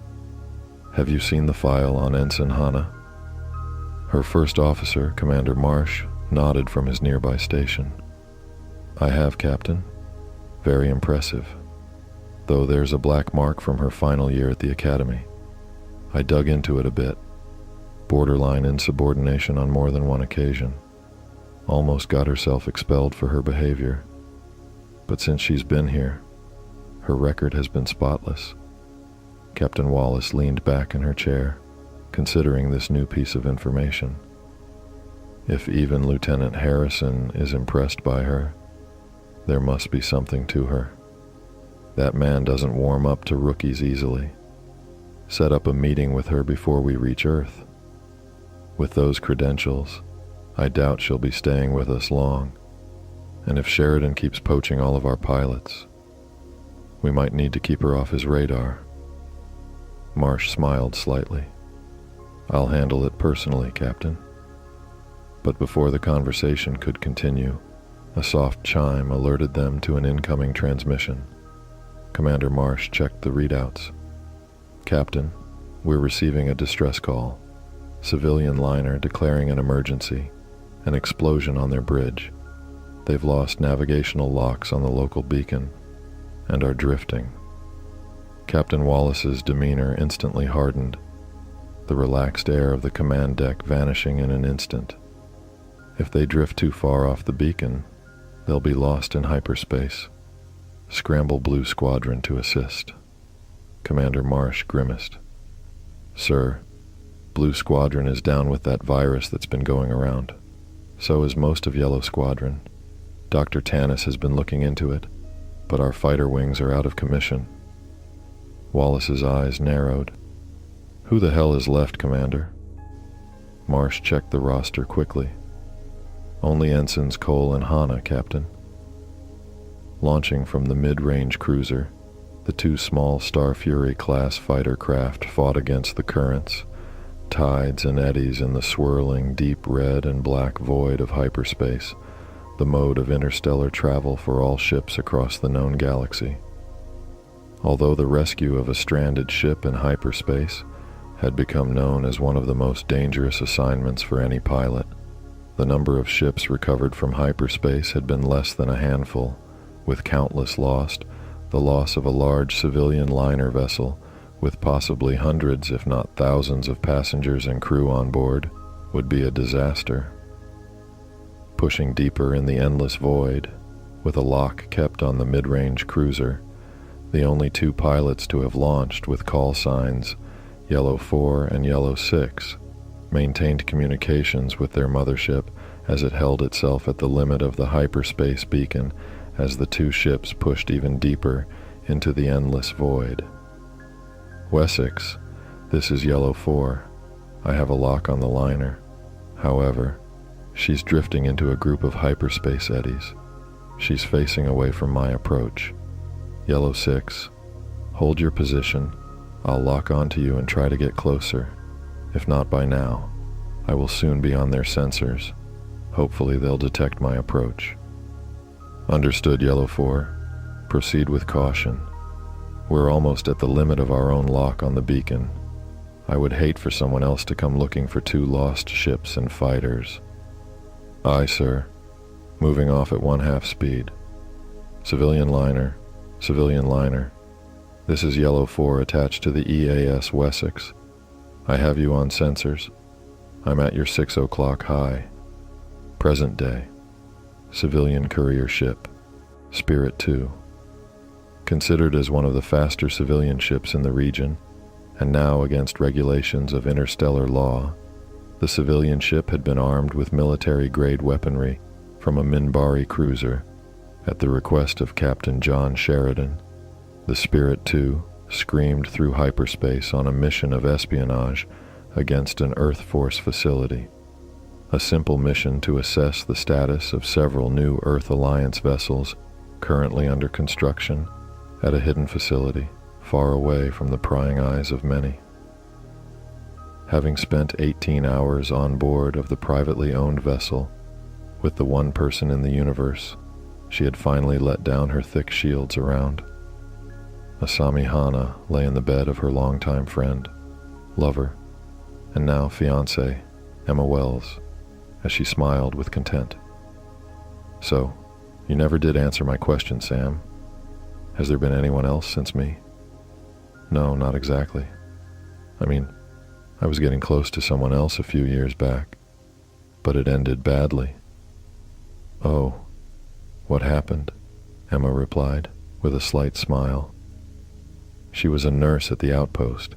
have you seen the file on Ensign Hana?" Her first officer, Commander Marsh, nodded from his nearby station. "I have, Captain. Very impressive. Though there's a black mark from her final year at the Academy. I dug into it a bit. Borderline insubordination on more than one occasion. Almost got herself expelled for her behavior. But since she's been here, her record has been spotless." Captain Wallace leaned back in her chair, considering this new piece of information. If even Lieutenant Harrison is impressed by her, there must be something to her. That man doesn't warm up to rookies easily. Set up a meeting with her before we reach Earth. With those credentials, I doubt she'll be staying with us long, and if Sheridan keeps poaching all of our pilots, we might need to keep her off his radar. Marsh smiled slightly. "I'll handle it personally, Captain." But before the conversation could continue, a soft chime alerted them to an incoming transmission. Commander Marsh checked the readouts. "Captain, we're receiving a distress call. Civilian liner declaring an emergency. An explosion on their bridge. They've lost navigational locks on the local beacon and are drifting." Captain Wallace's demeanor instantly hardened, the relaxed air of the command deck vanishing in an instant. If they drift too far off the beacon, they'll be lost in hyperspace. Scramble Blue Squadron to assist. Commander Marsh grimaced. "Sir, Blue Squadron is down with that virus that's been going around. So is most of Yellow Squadron. Dr. Tanis has been looking into it, but our fighter wings are out of commission." Wallace's eyes narrowed. "Who the hell is left, Commander?" Marsh checked the roster quickly. "Only Ensigns Cole and Hana, Captain." Launching from the mid-range cruiser, the 2 small Starfury-class fighter craft fought against the currents, tides and eddies in the swirling deep red and black void of hyperspace, the mode of interstellar travel for all ships across the known galaxy. Although the rescue of a stranded ship in hyperspace had become known as one of the most dangerous assignments for any pilot, the number of ships recovered from hyperspace had been less than a handful, with countless lost. The loss of a large civilian liner vessel, with possibly hundreds if not thousands of passengers and crew on board, would be a disaster. Pushing deeper in the endless void, with a lock kept on the mid-range cruiser, the only 2 pilots to have launched with call signs Yellow 4 and Yellow 6 maintained communications with their mothership as it held itself at the limit of the hyperspace beacon as the 2 ships pushed even deeper into the endless void. Wessex, this is Yellow 4. I have a lock on the liner. However, she's drifting into a group of hyperspace eddies. She's facing away from my approach. Yellow 6, hold your position. I'll lock onto you and try to get closer. If not by now, I will soon be on their sensors. Hopefully they'll detect my approach. Understood, Yellow 4. Proceed with caution. We're almost at the limit of our own lock on the beacon. I would hate for someone else to come looking for 2 lost ships and fighters. Aye, sir. Moving off at 1/2 speed. Civilian liner. Civilian liner. This is Yellow 4 attached to the EAS Wessex. I have you on sensors. I'm at your 6 o'clock high. Present day. Civilian courier ship. Spirit 2. Considered as one of the faster civilian ships in the region, and now against regulations of interstellar law, the civilian ship had been armed with military-grade weaponry from a Minbari cruiser at the request of Captain John Sheridan. The Spirit 2 screamed through hyperspace on a mission of espionage against an Earth Force facility, a simple mission to assess the status of several new Earth Alliance vessels currently under construction at a hidden facility far away from the prying eyes of many. Having spent 18 hours on board of the privately owned vessel, with the one person in the universe, she had finally let down her thick shields around. Asami Hana lay in the bed of her longtime friend, lover, and now fiancé, Emma Wells, as she smiled with content. So, you never did answer my question, Sam. Has there been anyone else since me? No, not exactly. I mean, I was getting close to someone else a few years back, but it ended badly. Oh, what happened? Emma replied, with a slight smile. She was a nurse at the outpost.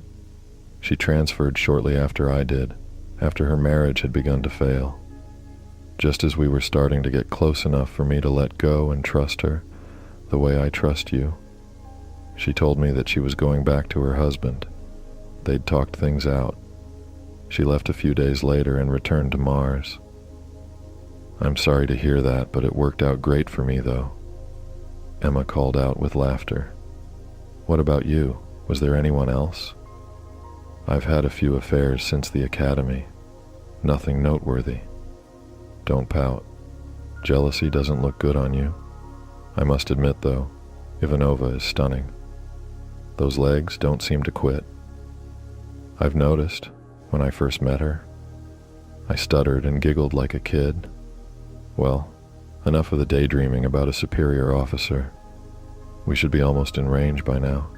She transferred shortly after I did, after her marriage had begun to fail. Just as we were starting to get close enough for me to let go and trust her, the way I trust you, she told me that she was going back to her husband. They'd talked things out. She left a few days later and returned to Mars. I'm sorry to hear that, but it worked out great for me, though. Emma called out with laughter. What about you? Was there anyone else? I've had a few affairs since the academy. Nothing noteworthy. Don't pout. Jealousy doesn't look good on you. I must admit, though, Ivanova is stunning. Those legs don't seem to quit. I've noticed, when I first met her, I stuttered and giggled like a kid. Well, enough of the daydreaming about a superior officer. We should be almost in range by now.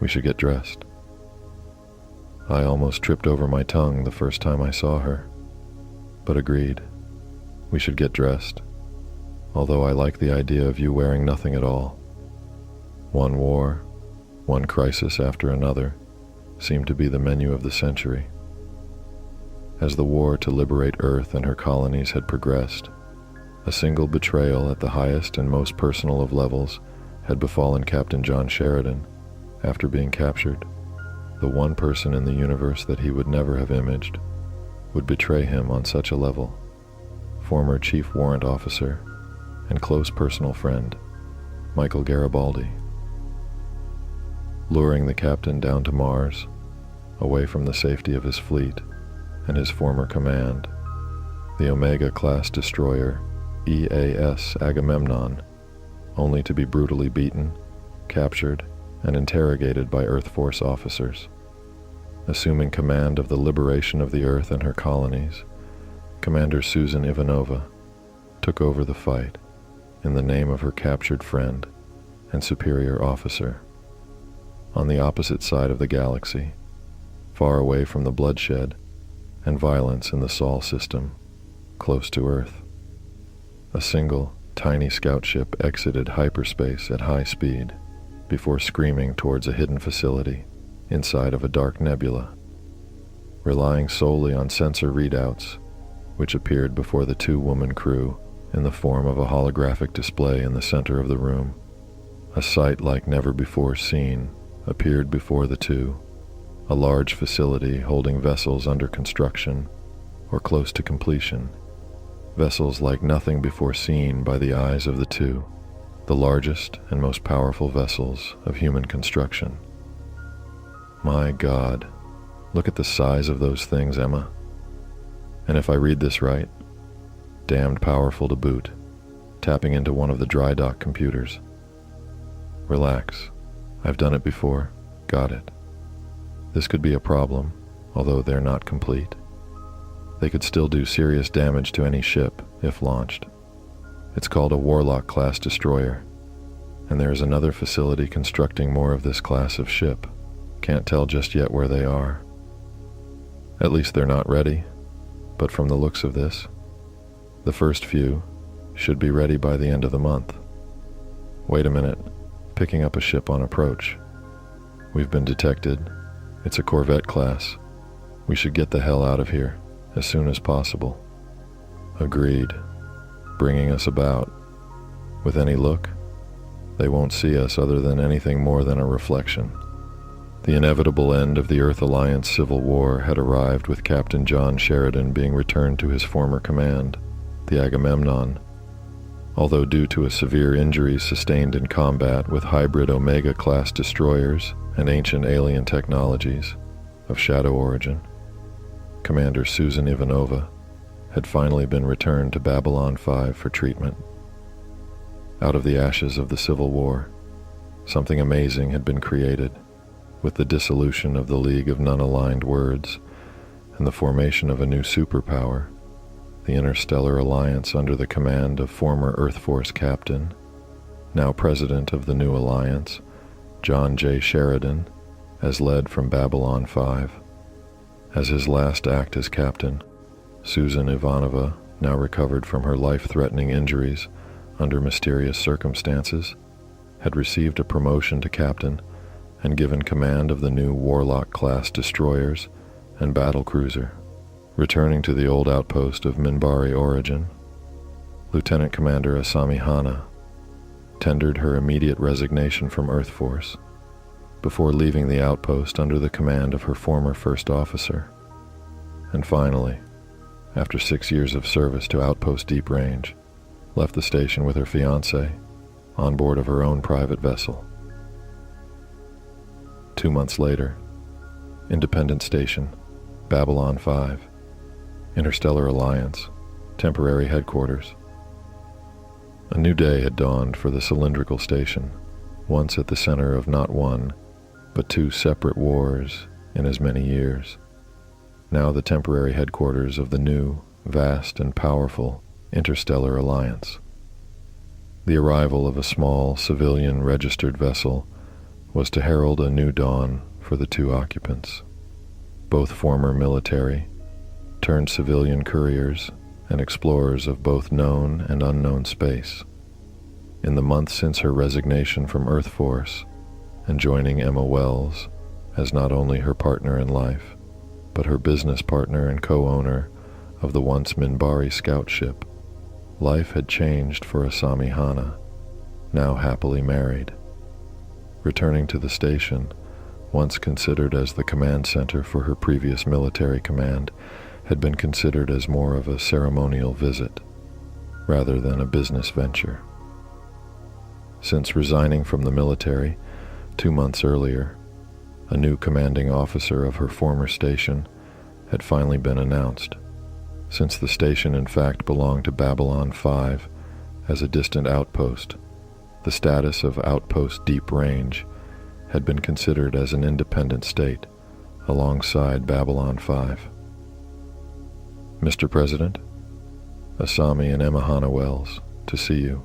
We should get dressed. I almost tripped over my tongue the first time I saw her, but agreed. We should get dressed, although I like the idea of you wearing nothing at all. One war, one crisis after another, seemed to be the menu of the century. As the war to liberate Earth and her colonies had progressed, a single betrayal at the highest and most personal of levels had befallen Captain John Sheridan after being captured. The one person in the universe that he would never have imaged would betray him on such a level. Former Chief Warrant Officer and close personal friend, Michael Garibaldi. Luring the captain down to Mars, away from the safety of his fleet and his former command, the Omega-class destroyer EAS Agamemnon, only to be brutally beaten, captured, and interrogated by Earth Force officers. Assuming command of the liberation of the Earth and her colonies, Commander Susan Ivanova took over the fight in the name of her captured friend and superior officer. On the opposite side of the galaxy, far away from the bloodshed and violence in the Sol system, close to Earth, a single, tiny scout ship exited hyperspace at high speed before screaming towards a hidden facility inside of a dark nebula. Relying solely on sensor readouts, which appeared before the two-woman crew in the form of a holographic display in the center of the room, A sight like never before seen appeared before the two, a large facility holding vessels under construction or close to completion, vessels like nothing before seen by the eyes of the two, the largest and most powerful vessels of human construction. My God, look at the size of those things, Emma. And if I read this right, damned powerful to boot, tapping into one of the dry dock computers. Relax. I've done it before. Got it. This could be a problem, although they're not complete. They could still do serious damage to any ship, if launched. It's called a Warlock-class destroyer, and there is another facility constructing more of this class of ship. Can't tell just yet where they are. At least they're not ready, but from the looks of this, the first few should be ready by the end of the month. Wait a minute, picking up a ship on approach. We've been detected. It's a Corvette class. We should get the hell out of here as soon as possible. Agreed. Bringing us about. With any look, they won't see us other than anything more than a reflection. The inevitable end of the Earth Alliance civil war had arrived, with Captain John Sheridan being returned to his former command, the Agamemnon. Although due to a severe injury sustained in combat with hybrid Omega-class destroyers and ancient alien technologies of shadow origin, Commander Susan Ivanova had finally been returned to Babylon 5 for treatment. Out of the ashes of the Civil War, something amazing had been created, with the dissolution of the League of Non-Aligned Words and the formation of a new superpower, the Interstellar Alliance, under the command of former Earth Force Captain, now President of the new Alliance, John J. Sheridan, as led from Babylon 5. As his last act as captain, Susan Ivanova, now recovered from her life-threatening injuries under mysterious circumstances, had received a promotion to captain and given command of the new Warlock-class destroyers and battlecruiser. Returning to the old outpost of Minbari origin, Lieutenant Commander Asami Hana tendered her immediate resignation from Earth Force before leaving the outpost under the command of her former first officer. And finally, after 6 years of service to Outpost Deep Range, left the station with her fiancé on board of her own private vessel. 2 months later, Independent Station, Babylon 5, Interstellar Alliance, temporary headquarters. A new day had dawned for the cylindrical station, once at the center of not one, but two separate wars in as many years. Now the temporary headquarters of the new, vast and powerful Interstellar Alliance. The arrival of a small civilian registered vessel was to herald a new dawn for the two occupants, both former military, turned civilian couriers and explorers of both known and unknown space. In the months since her resignation from Earth Force and joining Emma Wells as not only her partner in life, but her business partner and co-owner of the once Minbari scout ship, life had changed for Asami Hana, now happily married. Returning to the station, once considered as the command center for her previous military command, had been considered as more of a ceremonial visit, rather than a business venture. Since resigning from the military 2 months earlier, a new commanding officer of her former station had finally been announced. Since the station in fact belonged to Babylon 5 as a distant outpost, the status of Outpost Deep Range had been considered as an independent state alongside Babylon 5. Mr. President, Asami and Emma Hana Wells, to see you.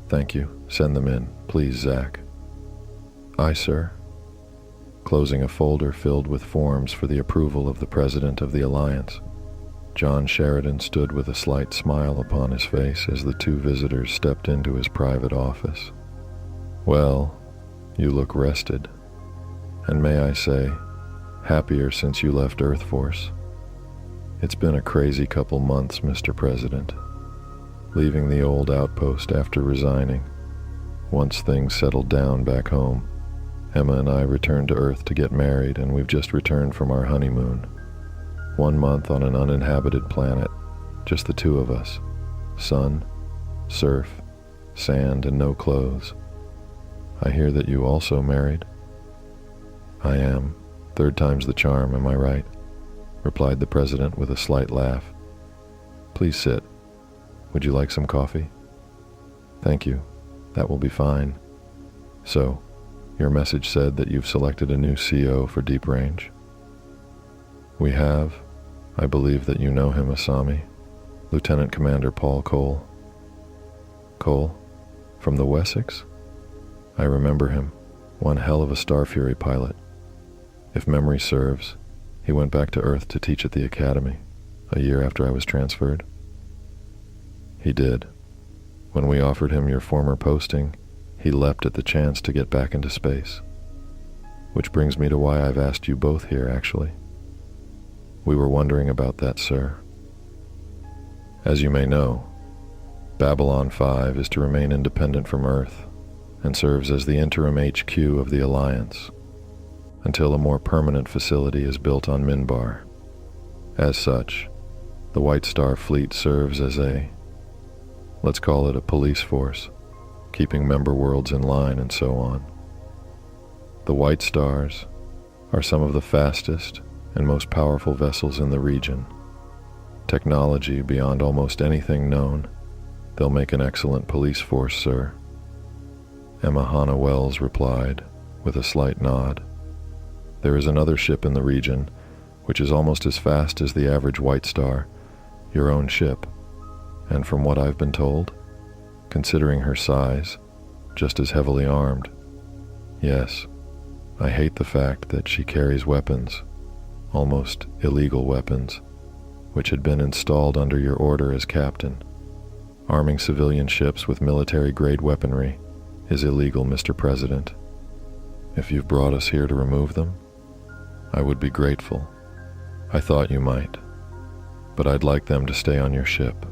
Thank you. Send them in, please, Zach. Aye, sir. Closing a folder filled with forms for the approval of the President of the Alliance, John Sheridan stood with a slight smile upon his face as the two visitors stepped into his private office. Well, you look rested, and may I say, happier since you left Earth Force. It's been a crazy couple months, Mr. President. Leaving the old outpost after resigning, Once things settled down back home, Emma and I returned to Earth to get married, and we've just returned from our honeymoon. 1 month on an uninhabited planet, just the two of us. Sun, surf, sand, and no clothes. I hear that you also married? I am. 3rd time's the charm, am I right? Replied the president with a slight laugh. Please sit. Would you like some coffee? Thank you. That will be fine. So, your message said that you've selected a new CO for Deep Range? We have. I believe that you know him, Asami. Lieutenant Commander Paul Cole. Cole? From the Wessex? I remember him. One hell of a Star Fury pilot. If memory serves, he went back to Earth to teach at the Academy, a year after I was transferred. He did. When we offered him your former posting, he leapt at the chance to get back into space. Which brings me to why I've asked you both here, actually. We were wondering about that, sir. As you may know, Babylon 5 is to remain independent from Earth and serves as the interim HQ of the Alliance until a more permanent facility is built on Minbar. As such, the White Star Fleet serves as let's call it a police force, keeping member worlds in line and so on. The White Stars are some of the fastest and most powerful vessels in the region. Technology beyond almost anything known, they'll make an excellent police force, sir. Emma Hannah Wells replied, with a slight nod. There is another ship in the region, which is almost as fast as the average White Star, your own ship, and from what I've been told, considering her size, just as heavily armed. Yes, I hate the fact that she carries weapons, almost illegal weapons, which had been installed under your order as captain. Arming civilian ships with military-grade weaponry is illegal, Mr. President. If you've brought us here to remove them, I would be grateful. I thought you might, but I'd like them to stay on your ship.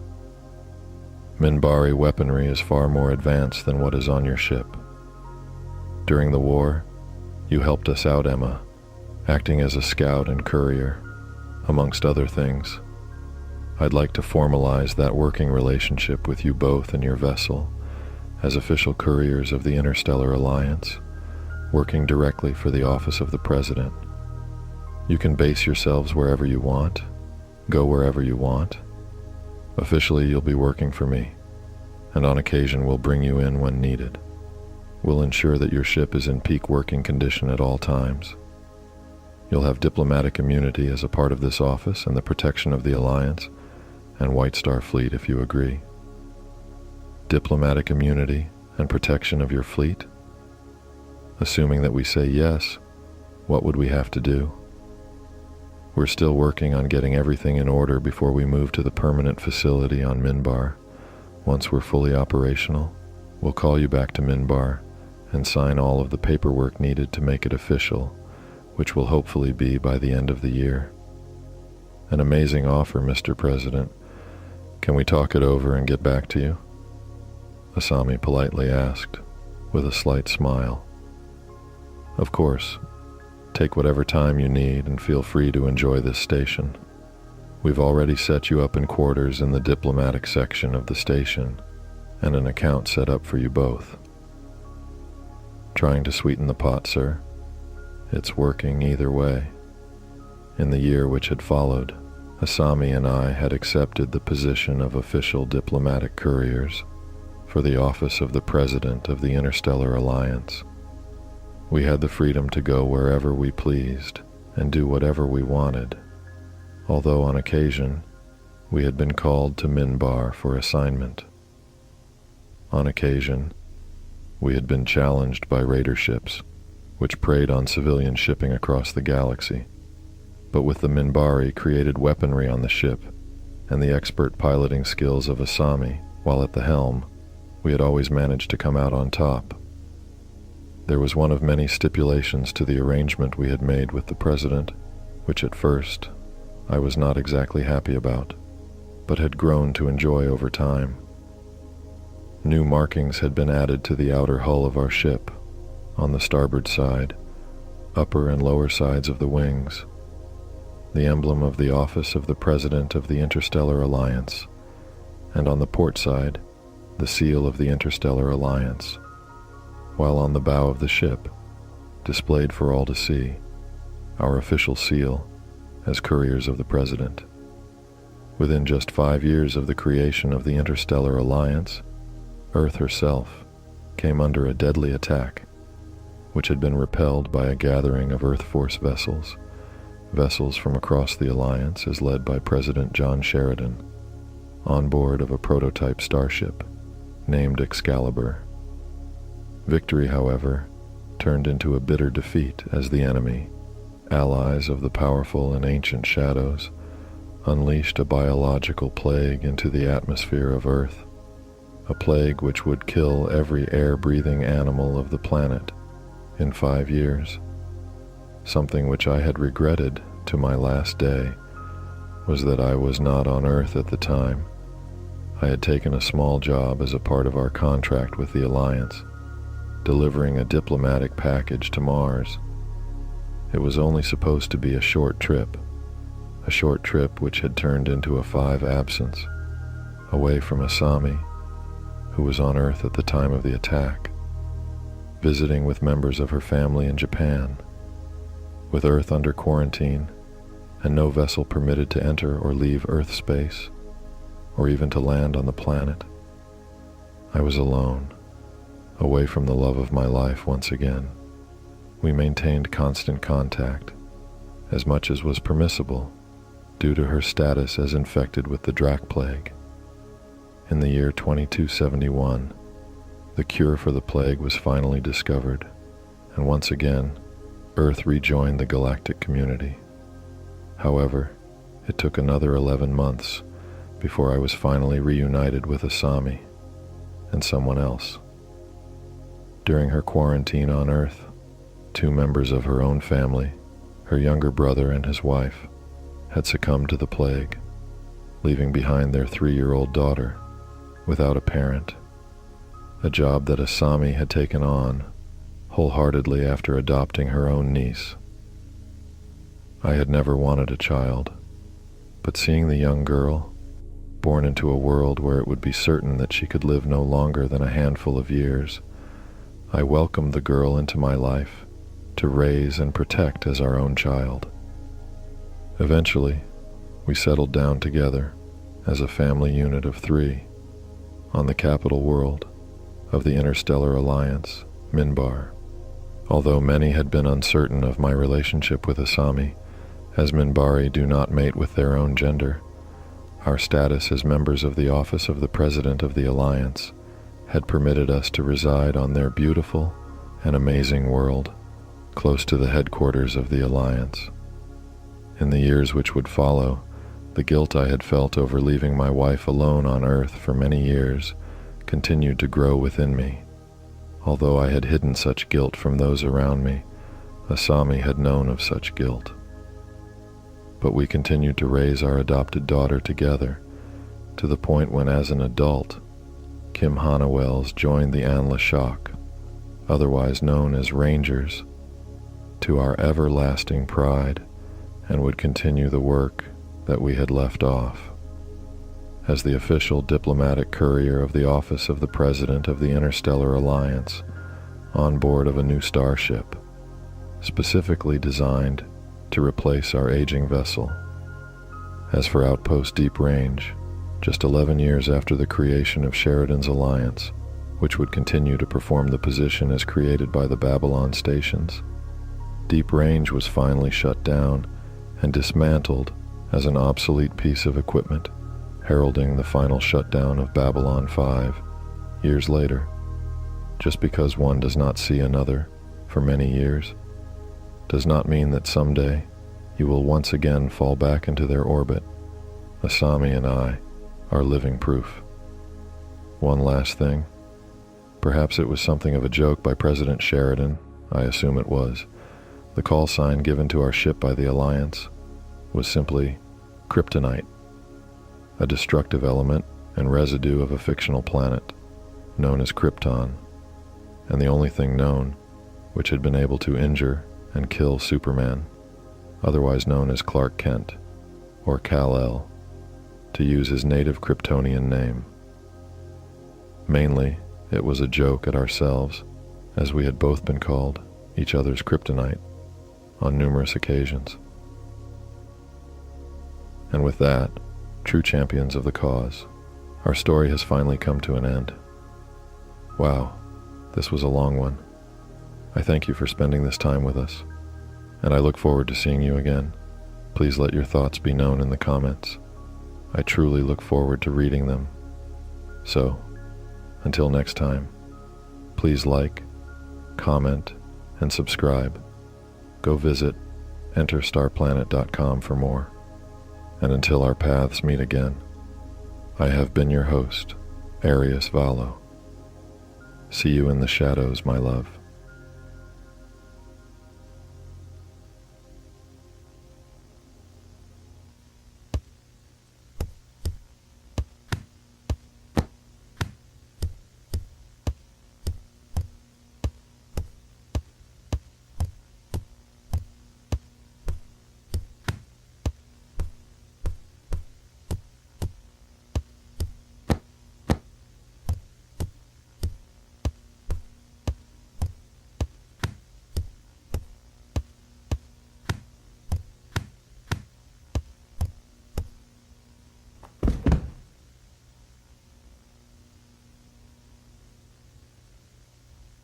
Minbari weaponry is far more advanced than what is on your ship. During the war, you helped us out, Emma, acting as a scout and courier, amongst other things. I'd like to formalize that working relationship with you both and your vessel as official couriers of the Interstellar Alliance, working directly for the office of the President. You can base yourselves wherever you want, go wherever you want. Officially, you'll be working for me, and on occasion we'll bring you in when needed. We'll ensure that your ship is in peak working condition at all times. You'll have diplomatic immunity as a part of this office and the protection of the Alliance and White Star Fleet if you agree. Diplomatic immunity and protection of your fleet? Assuming that we say yes, what would we have to do? We're still working on getting everything in order before we move to the permanent facility on Minbar. Once we're fully operational, we'll call you back to Minbar and sign all of the paperwork needed to make it official, which will hopefully be by the end of the year. An amazing offer, Mr. President. Can we talk it over and get back to you? Asami politely asked, with a slight smile. Of course. Take whatever time you need and feel free to enjoy this station. We've already set you up in quarters in the diplomatic section of the station, and an account set up for you both. Trying to sweeten the pot, sir? It's working either way. In the year which had followed, Asami and I had accepted the position of official diplomatic couriers for the office of the President of the Interstellar Alliance. We had the freedom to go wherever we pleased and do whatever we wanted, although on occasion we had been called to Minbar for assignment. On occasion, we had been challenged by raider ships, which preyed on civilian shipping across the galaxy. But with the Minbari created weaponry on the ship and the expert piloting skills of Asami while at the helm, we had always managed to come out on top. There was one of many stipulations to the arrangement we had made with the President, which at first I was not exactly happy about, but had grown to enjoy over time. New markings had been added to the outer hull of our ship, on the starboard side, upper and lower sides of the wings, the emblem of the office of the President of the Interstellar Alliance, and on the port side, the seal of the Interstellar Alliance, while on the bow of the ship, displayed for all to see, our official seal as couriers of the President. Within just 5 years of the creation of the Interstellar Alliance, Earth herself came under a deadly attack, which had been repelled by a gathering of Earth Force vessels from across the Alliance as led by President John Sheridan, on board of a prototype starship named Excalibur. Victory, however, turned into a bitter defeat as the enemy, allies of the powerful and ancient shadows, unleashed a biological plague into the atmosphere of Earth, a plague which would kill every air-breathing animal of the planet in 5 years. Something which I had regretted to my last day was that I was not on Earth at the time. I had taken a small job as a part of our contract with the Alliance, delivering a diplomatic package to Mars. It was only supposed to be a short trip which had turned into a 5 absence, away from Asami, who was on Earth at the time of the attack, visiting with members of her family in Japan. With Earth under quarantine, and no vessel permitted to enter or leave Earth space, or even to land on the planet, I was alone, away from the love of my life once again. We maintained constant contact, as much as was permissible, due to her status as infected with the Drac plague. In the year 2271, the cure for the plague was finally discovered, and once again, Earth rejoined the galactic community. However, it took another 11 months before I was finally reunited with Asami and someone else. During her quarantine on Earth, 2 members of her own family, her younger brother and his wife, had succumbed to the plague, leaving behind their 3-year-old daughter without a parent, a job that Asami had taken on wholeheartedly after adopting her own niece. I had never wanted a child, but seeing the young girl, born into a world where it would be certain that she could live no longer than a handful of years, I welcomed the girl into my life to raise and protect as our own child. Eventually, we settled down together as a family unit of 3 on the capital world of the Interstellar Alliance, Minbar. Although many had been uncertain of my relationship with Asami, as Minbari do not mate with their own gender, our status as members of the office of the President of the Alliance had permitted us to reside on their beautiful and amazing world, close to the headquarters of the Alliance. In the years which would follow, the guilt I had felt over leaving my wife alone on Earth for many years continued to grow within me. Although I had hidden such guilt from those around me, Asami had known of such guilt. But we continued to raise our adopted daughter together, to the point when, as an adult, Kim Hanawells joined the Anla Shock, otherwise known as Rangers, to our everlasting pride, and would continue the work that we had left off. As the official diplomatic courier of the office of the President of the Interstellar Alliance, on board of a new starship, specifically designed to replace our aging vessel. As for Outpost Deep Range, just 11 years after the creation of Sheridan's Alliance, which would continue to perform the position as created by the Babylon stations, Deep Range was finally shut down and dismantled as an obsolete piece of equipment, heralding the final shutdown of Babylon 5 years later. Just because one does not see another for many years does not mean that someday you will once again fall back into their orbit. Asami and I are living proof. One last thing. Perhaps it was something of a joke by President Sheridan, I assume it was. The call sign given to our ship by the Alliance was simply kryptonite, a destructive element and residue of a fictional planet. known as Krypton, and the only thing known which had been able to injure and kill Superman, otherwise known as Clark Kent, or Kal-El, to use his native Kryptonian name. Mainly, it was a joke at ourselves, as we had both been called each other's kryptonite on numerous occasions. And with that, true champions of the cause, our story has finally come to an end. Wow, this was a long one. I thank you for spending this time with us, and I look forward to seeing you again. Please let your thoughts be known in the comments. I truly look forward to reading them. So, until next time, please like, comment, and subscribe. Go visit enterstarplanet.com for more. And until our paths meet again, I have been your host, Arius Valo. See you in the shadows, my love.